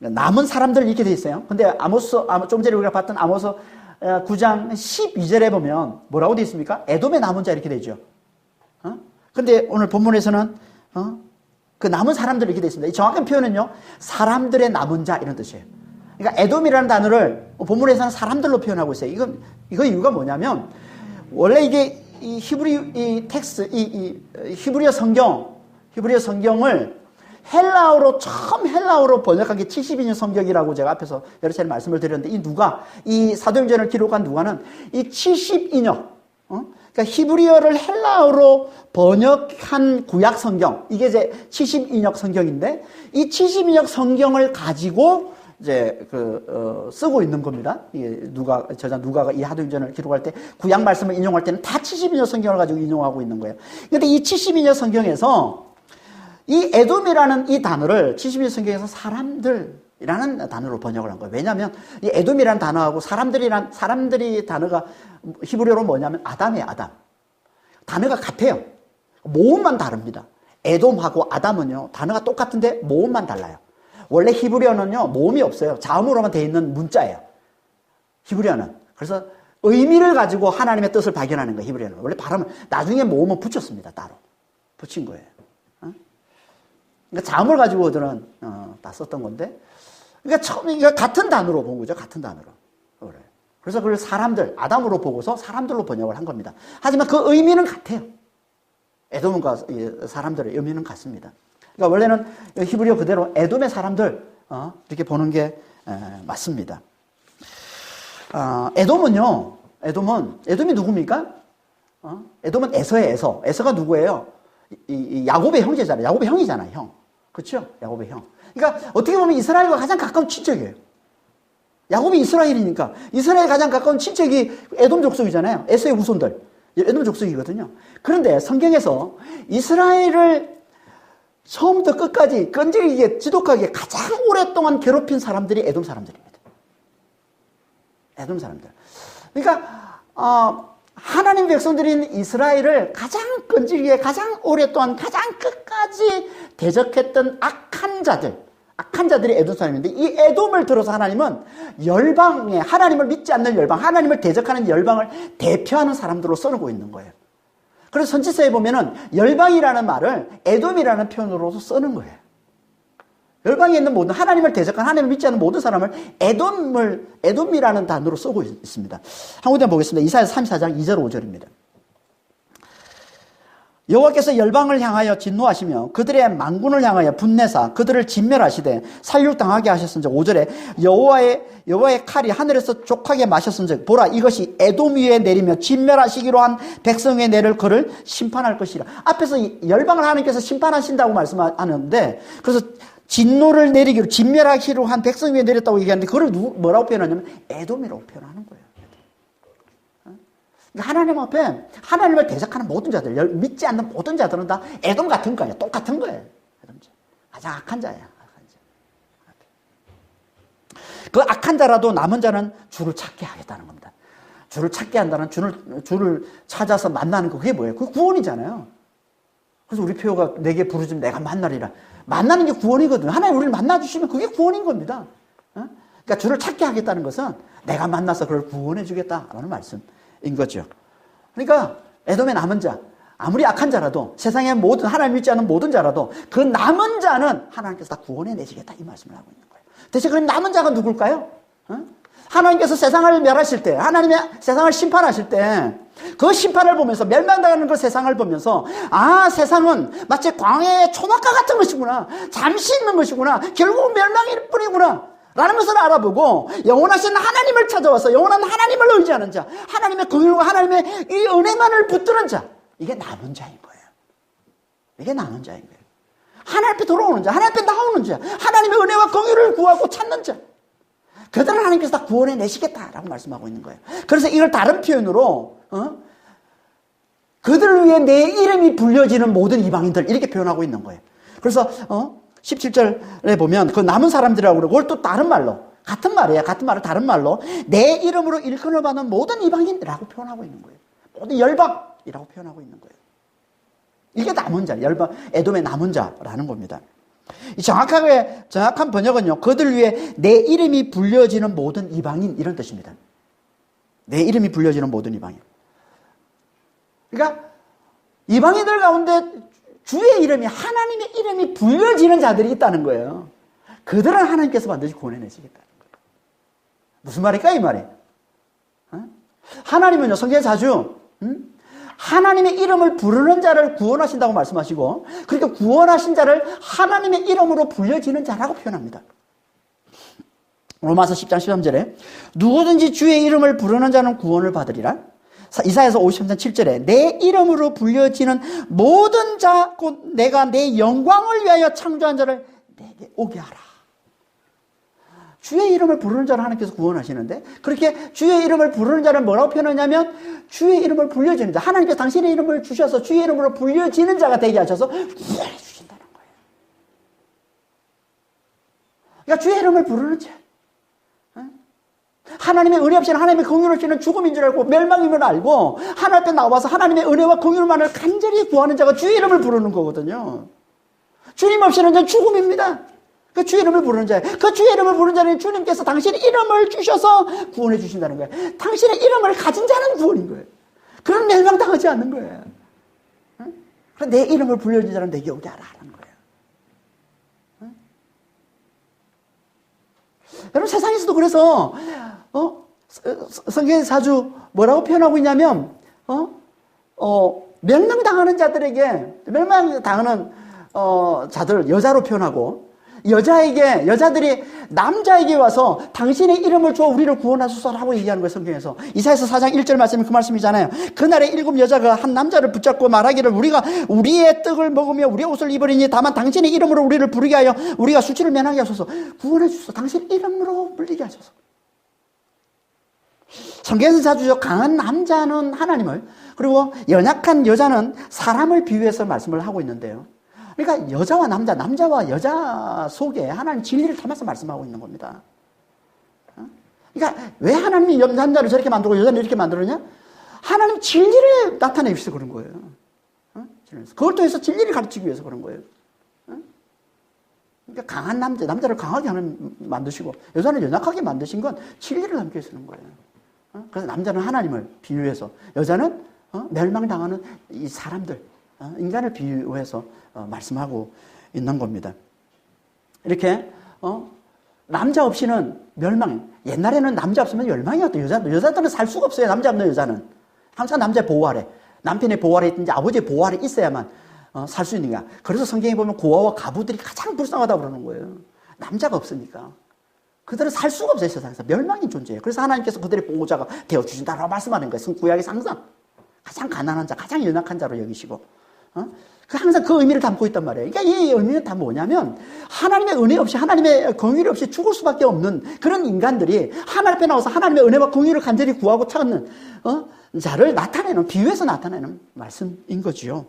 남은 사람들 이렇게 돼 있어요. 근데 좀 전에 우리가 봤던 아모스 9장 12절에 보면 뭐라고 돼 있습니까? 에돔의 남은 자 이렇게 되죠. 근데 오늘 본문에서는 그 남은 사람들 이렇게 돼 있습니다. 이 정확한 표현은요, 사람들의 남은 자 이런 뜻이에요. 그러니까 에돔이라는 단어를 본문에서는 사람들로 표현하고 있어요. 이거 이유가 뭐냐면 원래 이게 이 히브리어 성경을 처음 헬라어로 번역한 게 72년 성경이라고 제가 앞에서 여러 차례 말씀을 드렸는데, 이 사도행전을 기록한 누가는 이 72년, 그러니까 히브리어를 헬라어로 번역한 구약 성경, 이게 이제 72년 성경인데, 이 72년 성경을 가지고 이제 쓰고 있는 겁니다. 저자 누가가 이 사도행전을 기록할 때 구약 말씀을 인용할 때는 다 72년 성경을 가지고 인용하고 있는 거예요. 그런데 이 72년 성경에서 이 에돔이라는 이 단어를 72년 성경에서 사람들이라는 단어로 번역을 한 거예요. 왜냐하면 이 에돔이라는 단어하고 사람들이 단어가 히브리어로 뭐냐면 아담이에요, 아담. 단어가 같아요. 모음만 다릅니다. 에돔하고 아담은요, 단어가 똑같은데 모음만 달라요. 원래 히브리어는요, 모음이 없어요. 자음으로만 되어 있는 문자예요. 히브리어는. 그래서 의미를 가지고 하나님의 뜻을 발견하는 거예요, 히브리어는. 원래 발음은, 나중에 모음은 붙였습니다, 따로. 붙인 거예요. 그러니까 자음을 가지고 그들은 다 썼던 건데, 그러니까 같은 단어로 본 거죠. 같은 단어로. 그래서 그걸 사람들, 아담으로 보고서 사람들로 번역을 한 겁니다. 하지만 그 의미는 같아요. 에돔과 사람들의 의미는 같습니다. 그러니까 원래는 히브리어 그대로 에돔의 사람들 이렇게 보는 게 맞습니다. 에돔이 누굽니까? 에돔은 에서예요. 에서가 누구예요? 야곱의 형제잖아요. 야곱의 형이잖아요, 형. 그렇죠? 야곱의 형. 그러니까 어떻게 보면 이스라엘과 가장 가까운 친척이에요. 야곱이 이스라엘이니까 이스라엘 가장 가까운 친척이 에돔 족속이잖아요. 에서의 후손들. 에돔 족속이거든요. 그런데 성경에서 이스라엘을 처음부터 끝까지 끈질기게 지독하게 가장 오랫동안 괴롭힌 사람들이 에돔 사람들입니다. 에돔 사람들. 그러니까 하나님 백성들인 이스라엘을 가장 끈질기게 가장 오랫동안 가장 끝까지 대적했던 악한 자들이 에돔 사람인데, 이 에돔을 들어서 하나님은 열방에, 하나님을 믿지 않는 열방, 하나님을 대적하는 열방을 대표하는 사람들로 써놓고 있는 거예요. 그래서 선지서에 보면은 열방이라는 말을 에돔이라는 표현으로도 쓰는 거예요. 열방에 있는 모든, 하나님을 대적한, 하나님을 믿지 않는 모든 사람을 에돔이라는 단어로 쓰고 있습니다. 한 군데 보겠습니다. 이사야 34장 2절 5절입니다. 여호와께서 열방을 향하여 진노하시며 그들의 만군을 향하여 분내사 그들을 진멸하시되 살육당하게 하셨은즉, 5절에 여호와의 칼이 하늘에서 족하게 마셨은즉 보라, 이것이 에돔 위에 내리며 진멸하시기로 한 백성 위에 내릴 그를 심판할 것이라. 앞에서 열방을 하나님께서 심판하신다고 말씀하는데, 그래서 진노를 내리기로 진멸하기로 한 백성 위에 내렸다고 얘기하는데 그걸 뭐라고 표현하냐면 에돔이라고 표현하는 거예요. 그러니까 하나님 앞에 하나님을 대적하는 모든 자들, 믿지 않는 모든 자들은 다 에돔 같은 거예요. 똑같은 거예요. 에돔자. 가장 악한 자예요. 그 악한 자라도 남은 자는 주를 찾게 하겠다는 겁니다. 주를 찾게 한다는 주를 찾아서 만나는 거 그게 뭐예요? 그게 구원이잖아요. 그래서 우리 표가 내게 부르짖으면 내가 만나리라. 만나는 게 구원이거든요. 하나님 우리를 만나주시면 그게 구원인 겁니다. 그러니까 주를 찾게 하겠다는 것은 내가 만나서 그걸 구원해 주겠다라는 말씀인 거죠. 그러니까 에돔의 남은 자, 아무리 악한 자라도 세상의 모든 하나님 믿지 않는 모든 자라도 그 남은 자는 하나님께서 다 구원해 내시겠다 이 말씀을 하고 있는 거예요. 대체 그럼 남은 자가 누굴까요? 하나님께서 세상을 멸하실 때, 하나님의 세상을 심판하실 때, 그 심판을 보면서, 멸망당하는 그 세상을 보면서, 아, 세상은 마치 광야의 초막과 같은 것이구나. 잠시 있는 것이구나. 결국 멸망일 뿐이구나. 라는 것을 알아보고, 영원하신 하나님을 찾아와서, 영원한 하나님을 의지하는 자, 하나님의 긍휼과 하나님의 이 은혜만을 붙드는 자, 이게 남은 자인 거예요. 이게 남은 자인 거예요. 하나님 앞에 돌아오는 자, 하나님 앞에 나오는 자, 하나님의 은혜와 긍휼을 구하고 찾는 자, 그들은 하나님께서 다 구원해 내시겠다라고 말씀하고 있는 거예요. 그래서 이걸 다른 표현으로 그들을 위해 내 이름이 불려지는 모든 이방인들 이렇게 표현하고 있는 거예요. 그래서 17절에 보면 그 남은 사람들이라고 그러고 그걸 또 다른 말로 같은 말이에요. 같은 말을 다른 말로 내 이름으로 일컬어 받는 모든 이방인이라고 표현하고 있는 거예요. 모든 열방이라고 표현하고 있는 거예요. 이게 남은 자, 열방, 에돔의 남은 자라는 겁니다. 정확한 번역은요, 그들 위해 내 이름이 불려지는 모든 이방인, 이런 뜻입니다. 내 이름이 불려지는 모든 이방인. 그러니까, 이방인들 가운데 주의 이름이, 하나님의 이름이 불려지는 자들이 있다는 거예요. 그들은 하나님께서 반드시 구원해내시겠다는 거예요. 무슨 말일까, 이 말이? 하나님은요, 성경에 자주, 하나님의 이름을 부르는 자를 구원하신다고 말씀하시고 그러니까 구원하신 자를 하나님의 이름으로 불려지는 자라고 표현합니다. 로마서 10장 13절에 누구든지 주의 이름을 부르는 자는 구원을 받으리라. 이사야서 53장 7절에 내 이름으로 불려지는 모든 자 곧 내가 내 영광을 위하여 창조한 자를 내게 오게 하라. 주의 이름을 부르는 자를 하나님께서 구원하시는데 그렇게 주의 이름을 부르는 자를 뭐라고 표현하냐면 주의 이름을 불려지는 자, 하나님께서 당신의 이름을 주셔서 주의 이름으로 불려지는 자가 되게 하셔서 구원해 주신다는 거예요. 그러니까 주의 이름을 부르는 자, 하나님의 은혜 없이는 하나님의 긍휼 없이는 죽음인 줄 알고 멸망임을 알고 하나님 앞에 나와서 하나님의 은혜와 긍휼만을 간절히 구하는 자가 주의 이름을 부르는 거거든요. 주님 없이는 죽음입니다. 그 주의 이름을 부르는 자예요. 그 주의 이름을 부르는 자는 주님께서 당신의 이름을 주셔서 구원해 주신다는 거예요. 당신의 이름을 가진 자는 구원인 거예요. 그런 멸망당하지 않는 거예요. 그래서 내 이름을 불려준 자는 내게 오게 하라 하는 거예요. 여러분 세상에서도 그래서 성경에서 자주 뭐라고 표현하고 있냐면 멸망당하는 자들에게 멸망당하는 자들 여자로 표현하고 여자들이 남자에게 와서 당신의 이름을 줘 우리를 구원하소서라고 얘기하는 거예요, 성경에서. 이사야서 4장 1절 말씀이 그 말씀이잖아요. 그날에 7 여자가 한 남자를 붙잡고 말하기를 우리가 우리의 떡을 먹으며 우리의 옷을 입으리니 다만 당신의 이름으로 우리를 부르게 하여 우리가 수치를 면하게 하소서. 구원해 주소서. 당신 이름으로 불리게 하소서. 성경에서 자주 강한 남자는 하나님을 그리고 연약한 여자는 사람을 비유해서 말씀을 하고 있는데요. 그러니까 여자와 남자와 여자 속에 하나님 진리를 담아서 말씀하고 있는 겁니다. 그러니까 왜 하나님이 남자를 저렇게 만들고 여자를 이렇게 만들었냐? 하나님 진리를 나타내기 위해서 그런 거예요. 그걸 통해서 진리를 가르치기 위해서 그런 거예요. 그러니까 강한 남자를 강하게 만드시고 여자를 연약하게 만드신 건 진리를 담기 위해서 그런 거예요. 그래서 남자는 하나님을 비유해서 여자는 멸망당하는 이 사람들 인간을 비유해서 말씀하고 있는 겁니다. 이렇게 남자 없이는 멸망. 옛날에는 남자 없으면 멸망이었던 여자들은 살 수가 없어요. 남자 없는 여자는 항상 남자의 보호 아래, 남편의 보호 아래 있든지 아버지의 보호 아래 있어야만 살 수 있는 거야. 그래서 성경에 보면 고아와 가부들이 가장 불쌍하다고 그러는 거예요. 남자가 없으니까. 그들은 살 수가 없어요. 세상에서 멸망인 존재예요. 그래서 하나님께서 그들의 보호자가 되어주신다라고 말씀하는 거예요. 구약의 상상. 가장 가난한 자, 가장 연약한 자로 여기시고 항상 그 의미를 담고 있단 말이에요. 그러니까 이 의미는 다 뭐냐면 하나님의 은혜 없이 하나님의 긍휼 없이 죽을 수밖에 없는 그런 인간들이 하나님 앞에 나와서 하나님의 은혜와 긍휼을 간절히 구하고 찾는 자를 나타내는, 비유해서 나타내는 말씀인 거지요.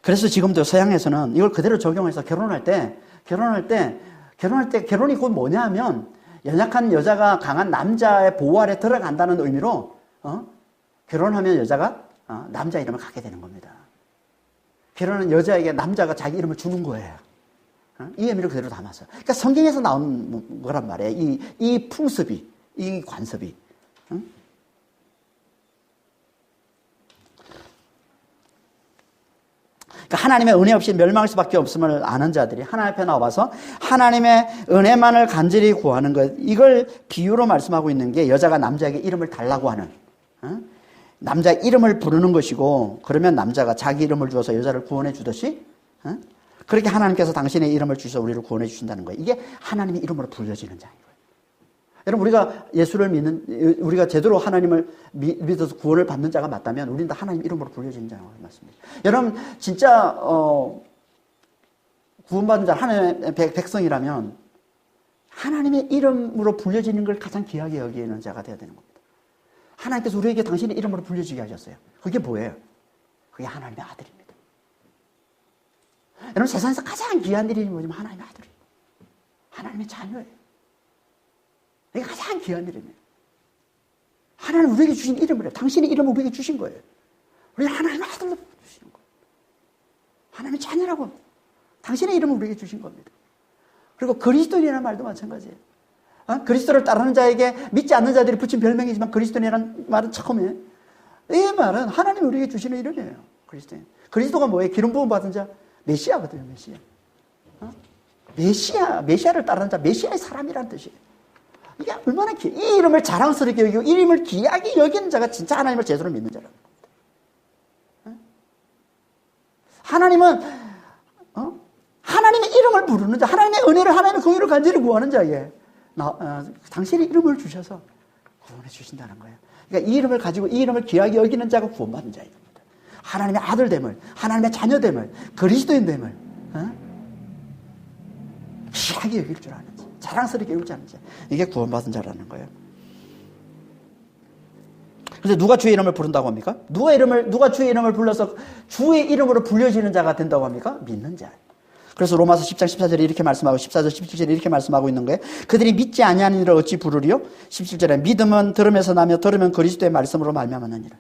그래서 지금도 서양에서는 이걸 그대로 적용해서 결혼이 곧 뭐냐면 연약한 여자가 강한 남자의 보호 아래 들어간다는 의미로 결혼하면 여자가 남자 이름을 갖게 되는 겁니다. 결혼은 여자에게 남자가 자기 이름을 주는 거예요. 이 의미를 그대로 담았어요. 그러니까 성경에서 나온 거란 말이에요. 이 풍습이, 이 관습이. 그러니까 하나님의 은혜 없이 멸망할 수밖에 없음을 아는 자들이 하나님 앞에 나와서 하나님의 은혜만을 간절히 구하는 것, 이걸 비유로 말씀하고 있는 게 여자가 남자에게 이름을 달라고 하는, 남자 이름을 부르는 것이고, 그러면 남자가 자기 이름을 주어서 여자를 구원해 주듯이 그렇게 하나님께서 당신의 이름을 주셔서 우리를 구원해 주신다는 거예요. 이게 하나님의 이름으로 불려지는 자인 거예요. 여러분, 우리가 예수를 믿는, 우리가 제대로 하나님을 믿어서 구원을 받는 자가 맞다면 우리는 다 하나님 이름으로 불려지는 자가 맞습니다. 여러분, 진짜 구원받은 자, 하나님의 백성이라면 하나님의 이름으로 불려지는 걸 가장 귀하게 여기는 자가 되어야 되는 겁니다. 하나님께서 우리에게 당신의 이름으로 불려지게 하셨어요. 그게 뭐예요? 그게 하나님의 아들입니다. 여러분, 세상에서 가장 귀한 일이 뭐냐면 하나님의 아들이에요. 하나님의 자녀예요. 이게 가장 귀한 일이에요. 하나님 우리에게 주신 이름을 해요. 당신의 이름을 우리에게 주신 거예요. 우리는 하나님의 아들로 주시는 거예요. 하나님의 자녀라고 당신의 이름을 우리에게 주신 겁니다. 그리고 그리스도인이라는 말도 마찬가지예요. 그리스도를 따르는 자에게 믿지 않는 자들이 붙인 별명이지만 그리스도인이라는 말은 처음에, 이 말은 하나님이 우리에게 주시는 이름이에요. 그리스도인. 그리스도가 뭐예요? 기름 부음 받은 자, 메시아거든요. 메시아. 메시아를 따르는 자, 메시아의 사람이라는 뜻이에요. 이게 얼마나 이 이름을 자랑스럽게 여기고 이 이름을 귀하게 여기는 자가 진짜 하나님을 제대로 믿는 자라는 겁니다. 하나님은 하나님의 이름을 부르는 자, 하나님의 은혜를, 하나님의 긍휼을 간절히 구하는 자에게 당신의 이름을 주셔서 구원해 주신다는 거예요. 그러니까 이 이름을 가지고 이 이름을 귀하게 여기는 자가 구원받는 자인 겁니다. 하나님의 아들됨을, 하나님의 자녀됨을, 그리스도인됨을 귀하게 여길 줄 아는 자, 자랑스럽게 여길 줄 아는 자, 이게 구원받은 자라는 거예요. 그래서 누가 주의 이름을 부른다고 합니까? 누가 주의 이름을 불러서 주의 이름으로 불려지는 자가 된다고 합니까? 믿는 자. 그래서 로마서 10장 14절에 이렇게 말씀하고 14절 17절에 이렇게 말씀하고 있는 거예요. 그들이 믿지 아니하는 이를 어찌 부르리요? 17절에 믿음은 들음에서 나며 들으면 그리스도의 말씀으로 말미암았느니라.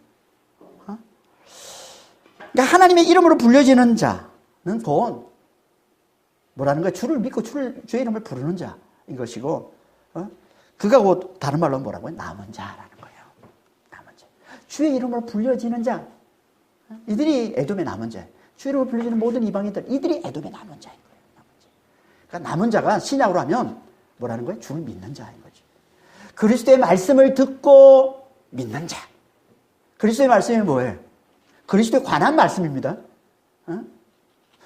그러니까 하나님의 이름으로 불려지는 자는 곧 뭐라는 거예요? 주를 믿고 주의 이름을 부르는 자인 것이고, 그가 곧 다른 말로 뭐라고요? 남은 자라는 거예요. 남은 자. 주의 이름으로 불려지는 자. 이들이 에돔의 남은 자. 주의 이름으로 불려지는 모든 이방인들, 이들이 에돔의 남은 자인 거예요. 남은 자. 그러니까 남은 자가 신약으로 하면 뭐라는 거예요? 주를 믿는 자인 거죠. 그리스도의 말씀을 듣고 믿는 자. 그리스도의 말씀이 뭐예요? 그리스도에 관한 말씀입니다.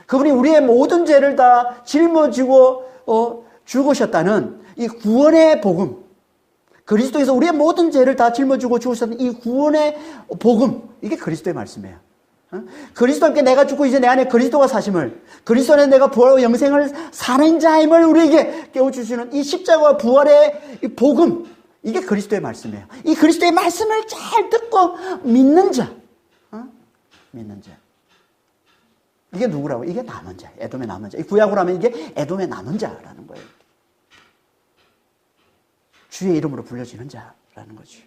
그분이 우리의 모든 죄를 다 짊어지고 죽으셨다는 이 구원의 복음, 그리스도에서 우리의 모든 죄를 다 짊어지고 죽으셨다는 이 구원의 복음, 이게 그리스도의 말씀이에요. 그리스도와 함께 내가 죽고 이제 내 안에 그리스도가 사심을, 그리스도 안에 내가 부활과 영생을 사는 자임을 우리에게 깨워주시는 이 십자가와 부활의 이 복음, 이게 그리스도의 말씀이에요. 이 그리스도의 말씀을 잘 듣고 믿는 자, 믿는 자. 이게 누구라고? 이게 남은 자, 에돔의 남은 자. 이 구약으로 하면 이게 에돔의 남은 자라는 거예요. 주의 이름으로 불려지는 자라는 거죠.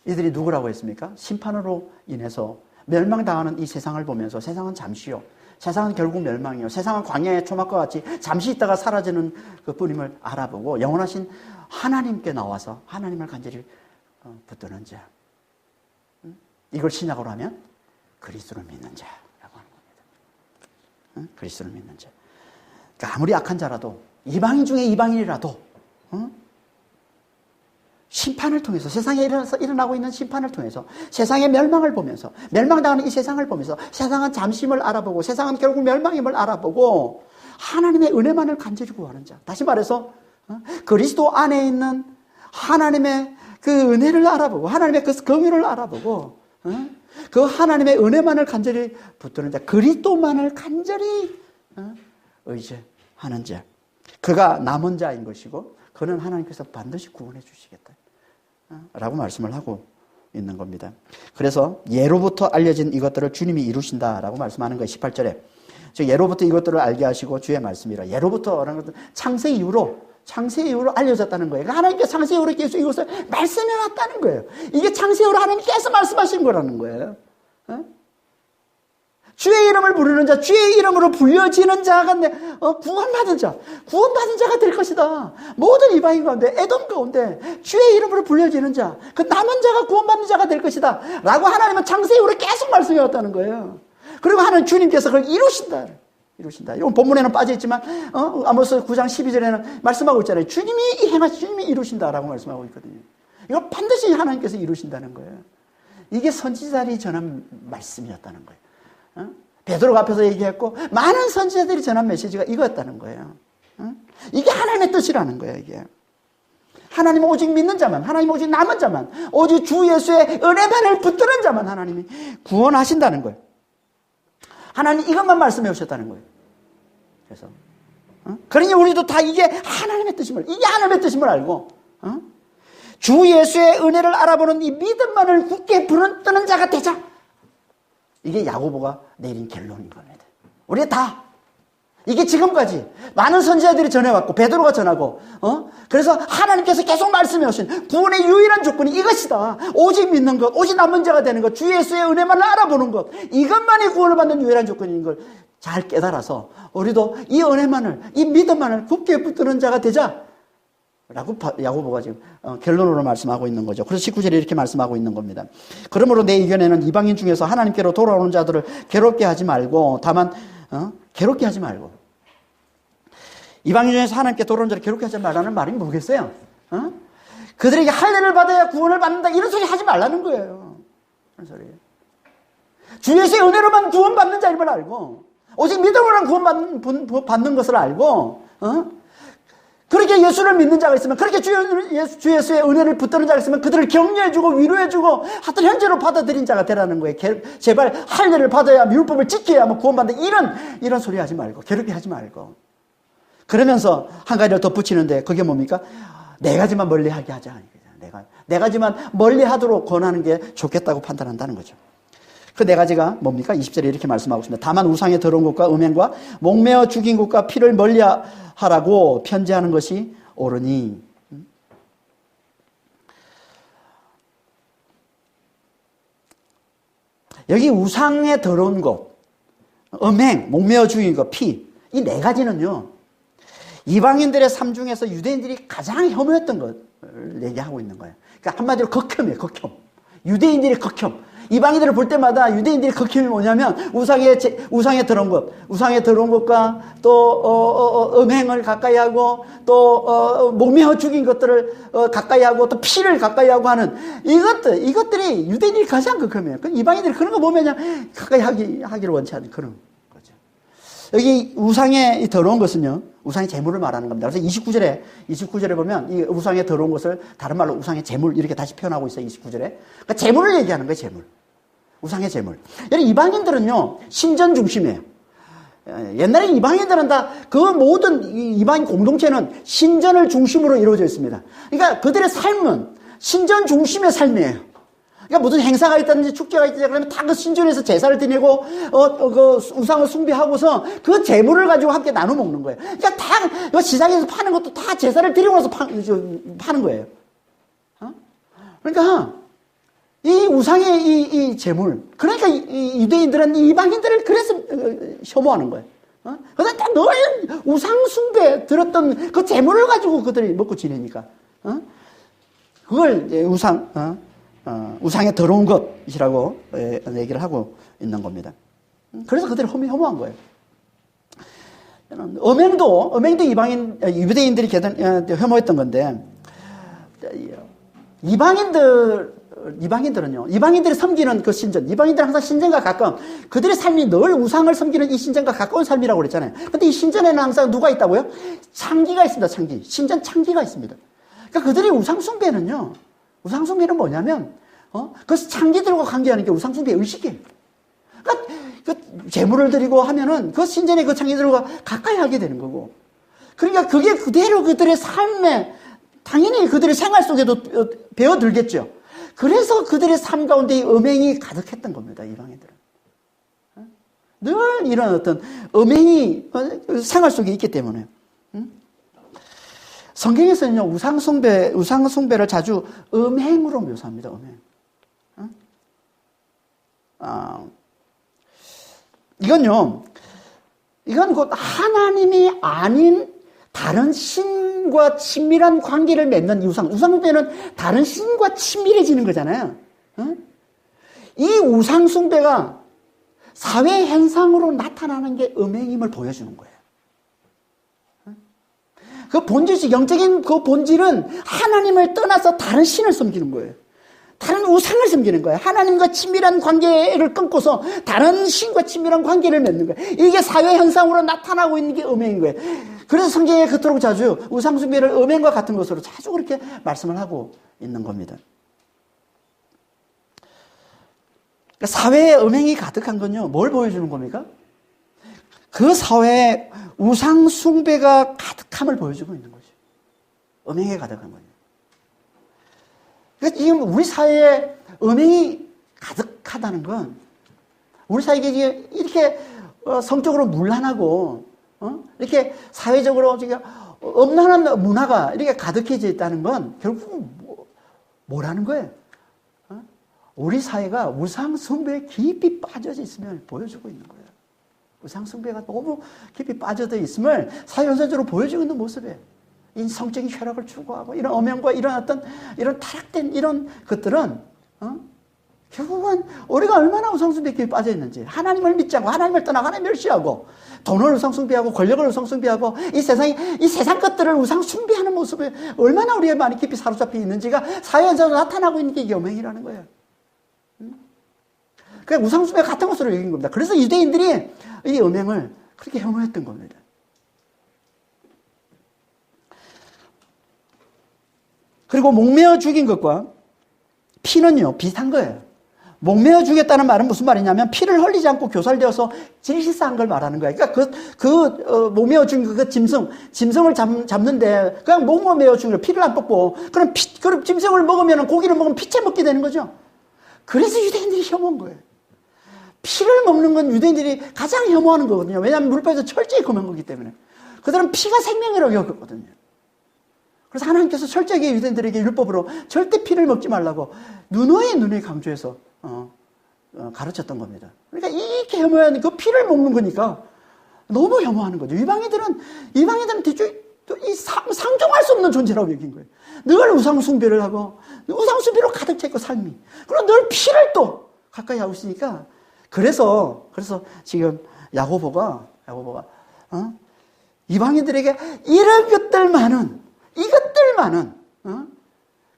이들이 누구라고 했습니까? 심판으로 인해서 멸망당하는 이 세상을 보면서 세상은 잠시요, 세상은 결국 멸망이요, 세상은 광야의 초막과 같이 잠시 있다가 사라지는 그 뿐임을 알아보고 영원하신 하나님께 나와서 하나님을 간절히 붙드는 자. 이걸 신약으로 하면 그리스도를 믿는 자라고 하는 겁니다. 그리스도를 믿는 자. 그러니까 아무리 악한 자라도, 이방인 중에 이방인이라도 심판을 통해서, 세상에 일어나고 있는 심판을 통해서, 세상의 멸망을 보면서, 멸망당하는 이 세상을 보면서, 세상은 잠심을 알아보고, 세상은 결국 멸망임을 알아보고 하나님의 은혜만을 간절히 구하는 자. 다시 말해서 그리스도 안에 있는 하나님의 그 은혜를 알아보고 하나님의 그 긍휼을 알아보고 그 하나님의 은혜만을 간절히 붙드는 자, 그리스도만을 간절히 의지하는 자, 그가 남은 자인 것이고 그는 하나님께서 반드시 구원해 주시겠다 라고 말씀을 하고 있는 겁니다. 그래서 예로부터 알려진 이것들을 주님이 이루신다라고 말씀하는 거예요. 18절에. 즉 예로부터 이것들을 알게 하시고 주의 말씀이라. 예로부터라는 것은 창세 이후로 알려졌다는 거예요. 그러니까 하나님께서 창세 이후로 계속 이것을 말씀해 왔다는 거예요. 이게 창세 이후로 하나님께서 말씀하신 거라는 거예요. 주의 이름을 부르는 자, 주의 이름으로 불려지는 자가 구원받은 자가 될 것이다. 모든 이방인 가운데, 에돔 가운데 주의 이름으로 불려지는 자, 그 남은 자가 구원받는 자가 될 것이다 라고 하나님은 창세 이후로 계속 말씀해 왔다는 거예요. 그리고 하나님 주님께서 그걸 이루신다. 이건 본문에는 빠져있지만 아모스 9장 12절에는 말씀하고 있잖아요. 주님이 이루신다라고 말씀하고 있거든요. 이걸 반드시 하나님께서 이루신다는 거예요. 이게 선지자들이 전한 말씀이었다는 거예요. 베드로가 앞에서 얘기했고 많은 선지자들이 전한 메시지가 이거였다는 거예요. 이게 하나님의 뜻이라는 거예요. 이게 하나님 오직 믿는 자만, 하나님 오직 남은 자만, 오직 주 예수의 은혜만을 붙드는 자만 하나님이 구원하신다는 거예요. 하나님 이것만 말씀해 오셨다는 거예요. 그래서 그러니 우리도 다 이게 하나님의 뜻임을 알고 주 예수의 은혜를 알아보는 이 믿음만을 굳게 붙드는 자가 되자. 이게 야고보가 내린 결론인 겁니다. 우리 다 이게 지금까지 많은 선지자들이 전해왔고 베드로가 전하고 그래서 하나님께서 계속 말씀해 오신 구원의 유일한 조건이 이것이다. 오직 믿는 것, 오직 남은 자가 되는 것, 주 예수의 은혜만을 알아보는 것, 이것만이 구원을 받는 유일한 조건인 걸 잘 깨달아서 우리도 이 은혜만을, 이 믿음만을 굳게 붙드는 자가 되자 라고 야고보가 지금 결론으로 말씀하고 있는 거죠. 그래서 19절에 이렇게 말씀하고 있는 겁니다. 그러므로 내 의견에는 이방인 중에서 하나님께로 돌아오는 자들을 괴롭게 하지 말고 다만 괴롭게 하지 말고 이방인 중에서 하나님께 돌아오는 자를 괴롭게 하지 말라는 말이 뭐겠어요? 그들에게 할례를 받아야 구원을 받는다 이런 소리 하지 말라는 거예요. 그런 소리예요. 주 예수의 은혜로만 구원받는 자인 걸 알고 오직 믿음으로만 구원받는 것을 알고 그렇게 예수를 믿는 자가 있으면 그렇게 주 예수의 은혜를 붙드는 자가 있으면 그들을 격려해주고 위로해주고 하여튼 현재로 받아들인 자가 되라는 거예요. 제발 할례를 받아야 율법을 지켜야 구원받는다 이런 소리 하지 말고 괴롭게 하지 말고 그러면서 한 가지를 덧붙이는데 그게 뭡니까? 네 가지만 멀리하게 하자. 네 가지만 멀리하도록 권하는 게 좋겠다고 판단한다는 거죠. 그 네 가지가 뭡니까? 20절에 이렇게 말씀하고 있습니다. 다만 우상에 더러운 것과 음행과 목매어 죽인 것과 피를 멀리하라고 편지하는 것이 옳으니 여기 우상에 더러운 것, 음행, 목매어 죽인 것, 피 이 네 가지는요 이방인들의 삶 중에서 유대인들이 가장 혐오했던 것을 얘기하고 있는 거예요. 그러니까 한마디로 극혐이에요. 극혐. 유대인들의 극혐. 이방인들을 볼 때마다 유대인들의 극혐이 뭐냐면 우상에 더러운 것과 또 음행을 가까이 하고 또 목매어 죽인 것들을 가까이 하고 또 피를 가까이 하고 하는 이것들이 유대인들이 가장 극혐이에요. 이방인들이 그런 거 보면 그냥 가까이 하기를 원치 않는 그런 거죠. 여기 우상의 더러운 것은요, 우상의 재물을 말하는 겁니다. 그래서 29절에 보면 이 우상의 더러운 것을 다른 말로 우상의 재물 이렇게 다시 표현하고 있어요. 29절에. 그러니까 재물을 얘기하는 거예요. 재물. 우상의 재물. 여러분 이방인들은요 신전 중심이에요. 옛날에 이방인들은 다 그 모든 이방인 공동체는 신전을 중심으로 이루어져 있습니다. 그러니까 그들의 삶은 신전 중심의 삶이에요. 그러니까 무슨 행사가 있다든지 축제가 있다든지 그러면 다 그 신전에서 제사를 드리고 그 우상을 숭배하고서 그 재물을 가지고 함께 나눠 먹는 거예요. 그러니까 다 시장에서 파는 것도 다 제사를 드리고 나서 파는 거예요. 그러니까 이 우상의 이 재물. 그러니까 이 유대인들은 이 이방인들을 그래서 혐오하는 거예요. 그래서 다 늘 우상 숭배 들었던 그 재물을 가지고 그들이 먹고 지내니까. 그걸 이제 우상의 더러운 것이라고 얘기를 하고 있는 겁니다. 그래서 그들이 혐오한 거예요. 음행도 유대인들이 혐오했던 건데, 이방인들이 섬기는 그 신전, 이방인들은 항상 신전과 가까운, 그들의 삶이 늘 우상을 섬기는 이 신전과 가까운 삶이라고 그랬잖아요. 근데 이 신전에는 항상 누가 있다고요? 창기가 있습니다, 창기. 신전 창기가 있습니다. 그러니까 그들이 우상 숭배는요, 우상숭배는 뭐냐면, 그 창기들과 관계하는 게 우상숭배의 의식이에요. 그러니까, 그 재물을 드리고 하면은 그 신전의 그 창기들과 가까이 하게 되는 거고. 그러니까 그게 그대로 그들의 삶에, 당연히 그들의 생활 속에도 배어들겠죠. 그래서 그들의 삶 가운데 이 음행이 가득했던 겁니다, 이방인들은. 늘 이런 어떤 음행이 생활 속에 있기 때문에. 성경에서는요, 우상숭배를 자주 음행으로 묘사합니다, 음행. 이건 곧 하나님이 아닌 다른 신과 친밀한 관계를 맺는 우상숭배는 다른 신과 친밀해지는 거잖아요. 이 우상숭배가 사회 현상으로 나타나는 게 음행임을 보여주는 거예요. 그 본질식, 영적인 그 본질은 하나님을 떠나서 다른 신을 섬기는 거예요. 다른 우상을 섬기는 거예요. 하나님과 친밀한 관계를 끊고서 다른 신과 친밀한 관계를 맺는 거예요. 이게 사회 현상으로 나타나고 있는 게 음행인 거예요. 그래서 성경에 그토록 자주 우상숭배를 음행과 같은 것으로 자주 그렇게 말씀을 하고 있는 겁니다. 사회에 음행이 가득한 건요, 뭘 보여주는 겁니까? 그 사회에 우상숭배가 가득함을 보여주고 있는 거죠. 음행에 가득한 거예요. 그러니까 지금 우리 사회에 음행이 가득하다는 건 우리 사회가 이렇게 성적으로 문란하고 이렇게 사회적으로 엄란한 문화가 이렇게 가득해져 있다는 건 결국은 뭐라는 거예요? 우리 사회가 우상숭배에 깊이 빠져져 있음을 보여주고 있는 거예요. 우상숭배가 너무 깊이 빠져져 있음을 사회현상적으로 보여주고 있는 모습이에요. 이 성적인 쾌락을 추구하고 이런 엄연과 이런 타락된 이런 것들은 결국은 우리가 얼마나 우상숭배에 깊이 빠져 있는지, 하나님을 믿지 않고 하나님을 떠나고 하나님을 멸시하고 돈을 우상숭배하고 권력을 우상숭배하고 이 세상 것들을 우상숭배하는 모습에 얼마나 우리가 많이 깊이 사로잡혀 있는지가 사회현상으로 나타나고 있는 게 음행이라는 거예요. 그냥 우상숭배 같은 것으로 여긴 겁니다. 그래서 유대인들이 이 음행을 그렇게 혐오했던 겁니다. 그리고 목매어 죽인 것과 피는요, 비슷한 거예요. 목매어 죽였다는 말은 무슨 말이냐면 피를 흘리지 않고 교살되어서 질식사한 걸 말하는 거예요. 그러니까 목매어 죽인 그 짐승을 잡는데 그냥 목만 매어 죽인 거예요. 피를 안 뽑고. 그럼 짐승을 먹으면, 고기를 먹으면 피채 먹게 되는 거죠. 그래서 유대인들이 혐오한 거예요. 피를 먹는 건 유대인들이 가장 혐오하는 거거든요. 왜냐하면 물법에서 철저히 금한 거기 때문에. 그들은 피가 생명이라고 여겼거든요. 그래서 하나님께서 철저하게 유대인들에게 율법으로 절대 피를 먹지 말라고 눈에 강조해서 가르쳤던 겁니다. 그러니까 이렇게 혐오하는 그 피를 먹는 거니까 너무 혐오하는 거죠. 이방인들은 이 상종할 수 없는 존재라고 여긴 거예요. 늘 우상숭배를 하고 우상숭배로 가득 차 있고 삶이. 그리고 늘 피를 또 가까이 하고 있으니까 그래서 지금 야고보가 이방인들에게 이런 것들만은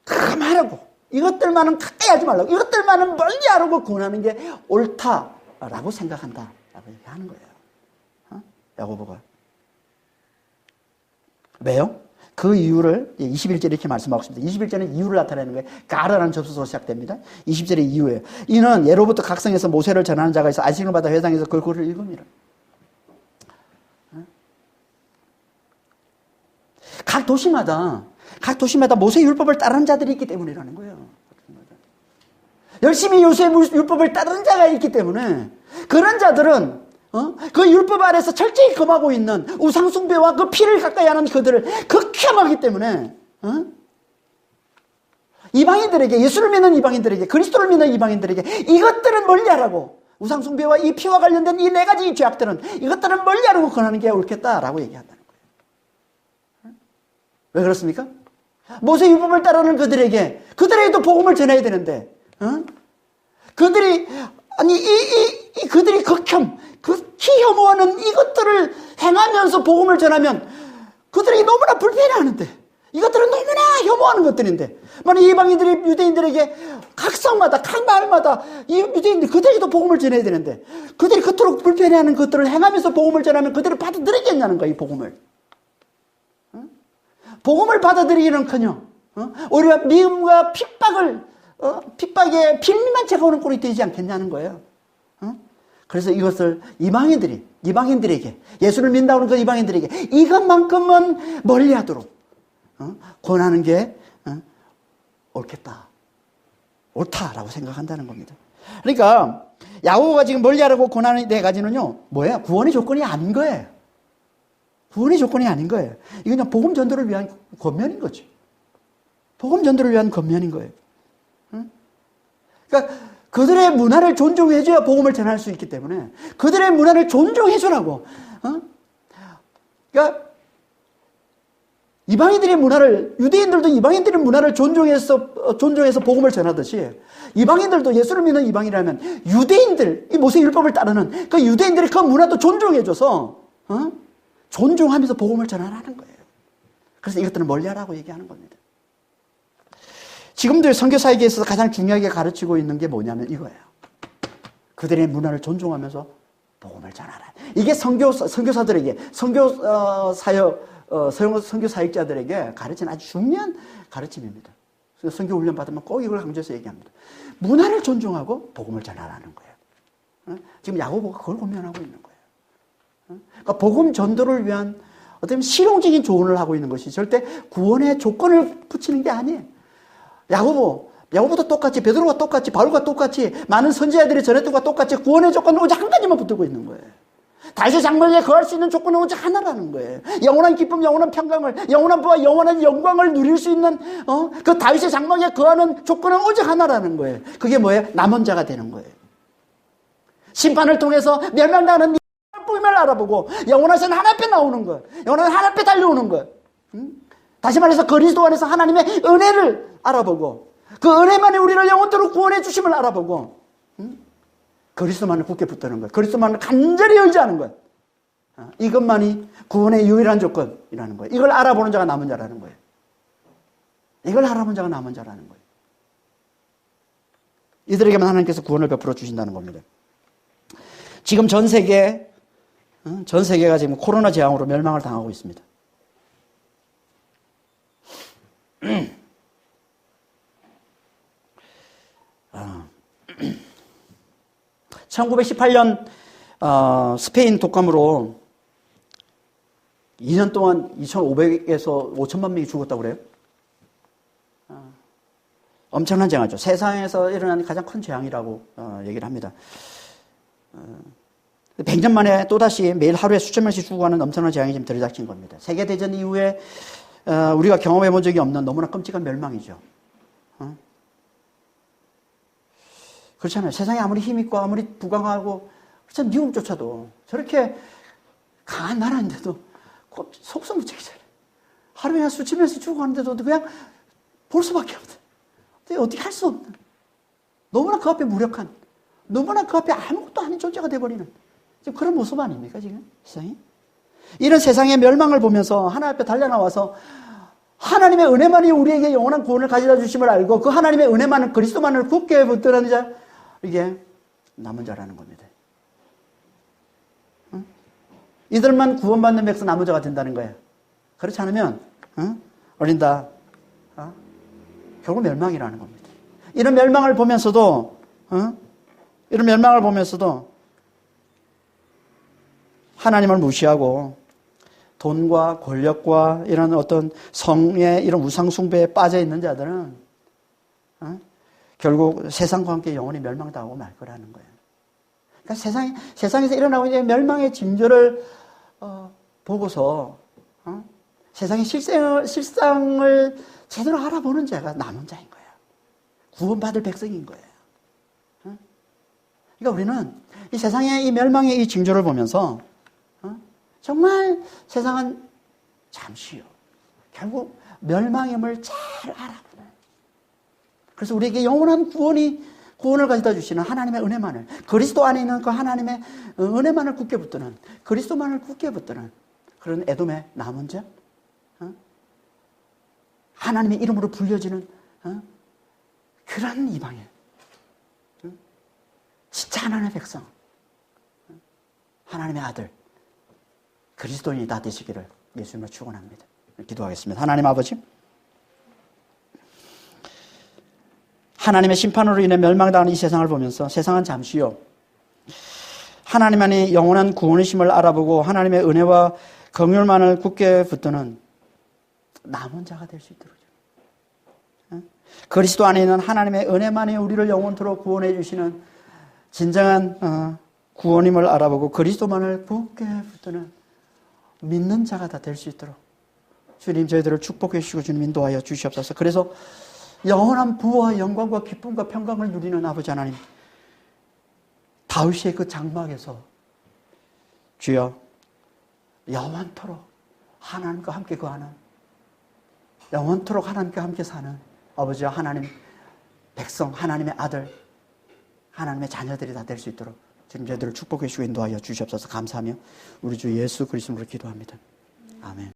그만하고 이것들만은 가까이 하지 말라고, 이것들만은 멀리 하라고 권하는 게 옳다라고 생각한다라고 얘기하는 거예요. 야고보가. 왜요? 그 이유를 21절에 이렇게 말씀하고 있습니다. 21절은 이유를 나타내는 거예요. 가라라는 접수소로 시작됩니다. 20절의 이유예요. 이는 예로부터 각성에서 모세를 전하는 자가 있어 안식을 받아 회당에서 그 글을 읽음이라. 각 도시마다 모세 율법을 따르는 자들이 있기 때문이라는 거예요. 열심히 요새 율법을 따르는 자가 있기 때문에 그런 자들은 그 율법 아래서 철저히 금하고 있는 우상숭배와 그 피를 가까이 하는 그들을 극혐하기 때문에 이방인들에게, 예수를 믿는 이방인들에게, 그리스도를 믿는 이방인들에게 이것들은 멀리하라고, 우상숭배와 이 피와 관련된 이 네 가지 죄악들은 이것들은 멀리하라고 권하는 게 옳겠다라고 얘기한다는 거예요. 왜 그렇습니까? 모세 율법을 따르는 그들에게도 복음을 전해야 되는데 그들이 극히 혐오하는 이것들을 행하면서 복음을 전하면 그들에게 너무나 불편해하는데, 이것들은 너무나 혐오하는 것들인데, 만약 이방인들이 유대인들에게 각 성마다, 각 마을마다 이 유대인들 그들에게도 복음을 전해야 되는데 그들이 그토록 불편해하는 것들을 행하면서 복음을 전하면 그들을 받아들이겠냐는 거야, 이 복음을. 복음을 받아들이기는커녕 우리가 미움과 핍박에 빌미만 채워오는 꼴이 되지 않겠냐는 거예요. 그래서 이것을 이방인들에게, 예수를 믿는다고 하는 그 이방인들에게 이것만큼은 멀리 하도록 권하는 게 옳겠다. 옳다라고 생각한다는 겁니다. 그러니까 야고보가 지금 멀리하라고 권하는 네 가지는요, 뭐예요? 구원의 조건이 아닌 거예요. 구원의 조건이 아닌 거예요. 이건 그냥 복음 전도를 위한 권면인 거죠. 복음 전도를 위한 권면인 거예요. 그러니까 그들의 문화를 존중해줘야 복음을 전할 수 있기 때문에 그들의 문화를 존중해주라고. 그러니까 이방인들의 문화를, 유대인들도 이방인들의 문화를 존중해서 복음을 전하듯이 이방인들도 예수를 믿는 이방인이라면 유대인들, 이 모세율법을 따르는 그 유대인들의 그 문화도 존중해줘서 존중하면서 복음을 전하라는 거예요. 그래서 이것들은 멀리하라고 얘기하는 겁니다. 지금도 선교사에게 있어서 가장 중요하게 가르치고 있는 게 뭐냐면 이거예요. 그들의 문화를 존중하면서 복음을 전하라. 이게 선교사들에게, 선교 사역자들에게 가르치는 아주 중요한 가르침입니다. 선교 훈련 받으면 꼭 이걸 강조해서 얘기합니다. 문화를 존중하고 복음을 전하라는 거예요. 지금 야고보가 그걸 고민하고 있는 거예요. 그러니까 복음 전도를 위한 어떤 실용적인 조언을 하고 있는 것이 절대 구원의 조건을 붙이는 게 아니에요. 야고보도 똑같이, 베드로가 똑같이, 바울과 똑같이, 많은 선지자들이 전했던 것과 똑같이 구원의 조건은 오직 한 가지만 붙들고 있는 거예요. 다윗의 장막에 거할 수 있는 조건은 오직 하나라는 거예요. 영원한 기쁨, 영원한 평강을, 영원한 부와 영원한 영광을 누릴 수 있는 그 다윗의 장막에 거하는 조건은 오직 하나라는 거예요. 그게 뭐예요? 남은 자가 되는 거예요. 심판을 통해서 멸망당하는 뿌임을 알아보고 영원하신 하나님 앞에 나오는 거예요. 영원한 하나님 앞에 달려오는 거예요. 다시 말해서 그리스도 안에서 하나님의 은혜를 알아보고 그 은혜만이 우리를 영원토록 구원해 주심을 알아보고 그리스도만을 굳게 붙드는 거예요. 그리스도만을 간절히 의지하는 거예요. 이것만이 구원의 유일한 조건이라는 거예요. 이걸 알아보는 자가 남은 자라는 거예요. 이걸 알아보는 자가 남은 자라는 거예요. 이들에게만 하나님께서 구원을 베풀어 주신다는 겁니다. 지금 전 세계가 지금 코로나 재앙으로 멸망을 당하고 있습니다. 1918년 스페인 독감으로 2년 동안 2,500에서 5천만 명이 죽었다고 그래요. 엄청난 재앙이죠. 세상에서 일어난 가장 큰 재앙이라고 얘기를 합니다. 100년 만에 또다시 매일 하루에 수천 명씩 죽어가는 엄청난 재앙이 지금 들이닥친 겁니다. 세계대전 이후에 우리가 경험해 본 적이 없는 너무나 끔찍한 멸망이죠. 그렇잖아요. 세상에 아무리 힘있고 아무리 부강하고 그렇잖아요. 미국조차도 저렇게 강한 나라인데도 속수무책이잖아요. 하루에 수천 명씩 죽어가는데도 그냥 볼 수밖에 없는, 어떻게 할 수 없는, 너무나 그 앞에 무력한, 너무나 그 앞에 아무것도 아닌 존재가 돼버리는 지금 그런 모습 아닙니까 지금 세상이? 이런 세상의 멸망을 보면서 하나님 앞에 달려나와서 하나님의 은혜만이 우리에게 영원한 구원을 가져다 주심을 알고 그 하나님의 은혜만을, 그리스도만을 굳게 붙드는 자, 이게 남은 자라는 겁니다. 이들만 구원받는 백성 남은 자가 된다는 거예요. 그렇지 않으면 어린다. 결국 멸망이라는 겁니다. 이런 멸망을 보면서도 하나님을 무시하고 돈과 권력과 이런 어떤 성의 이런 우상 숭배에 빠져 있는 자들은 결국 세상과 함께 영원히 멸망당하고 말 거라는 거예요. 그러니까 세상에서 일어나고 있는 멸망의 징조를 보고서 세상의 실상을 제대로 알아보는 자가 남은 자인 거예요. 구원받을 백성인 거예요. 그러니까 우리는 이 세상의 이 멸망의 이 징조를 보면서 정말 세상은 잠시요. 결국 멸망임을 잘 알아보는. 그래서 우리에게 영원한 구원을 가져다 주시는 하나님의 은혜만을, 그리스도 안에 있는 그 하나님의 은혜만을 굳게 붙드는, 그리스도만을 굳게 붙드는 그런 에돔의 남은 자, 하나님의 이름으로 불려지는 그런 이방인, 진짜 하나님의 백성, 하나님의 아들, 그리스도인이 다 되시기를 예수님으로 축원합니다. 기도하겠습니다. 하나님 아버지, 하나님의 심판으로 인해 멸망당하는 이 세상을 보면서 세상은 잠시요. 하나님만이 영원한 구원이심을 알아보고 하나님의 은혜와 긍휼만을 굳게 붙드는 남은 자가 될 수 있도록. 그리스도 안에 있는 하나님의 은혜만이 우리를 영원토록 구원해 주시는 진정한 구원임을 알아보고 그리스도만을 굳게 붙드는 믿는 자가 다 될 수 있도록 주님 저희들을 축복해 주시고 주님 인도하여 주시옵소서. 그래서 영원한 부와 영광과 기쁨과 평강을 누리는 아버지 하나님, 다윗의 그 장막에서 주여 영원토록 하나님과 함께 거하는, 영원토록 하나님과 함께 사는 아버지와 하나님 백성, 하나님의 아들, 하나님의 자녀들이 다 될 수 있도록 주님 저희들을 축복해 주시고 인도하여 주시옵소서. 감사하며 우리 주 예수 그리스도로 기도합니다. 아멘.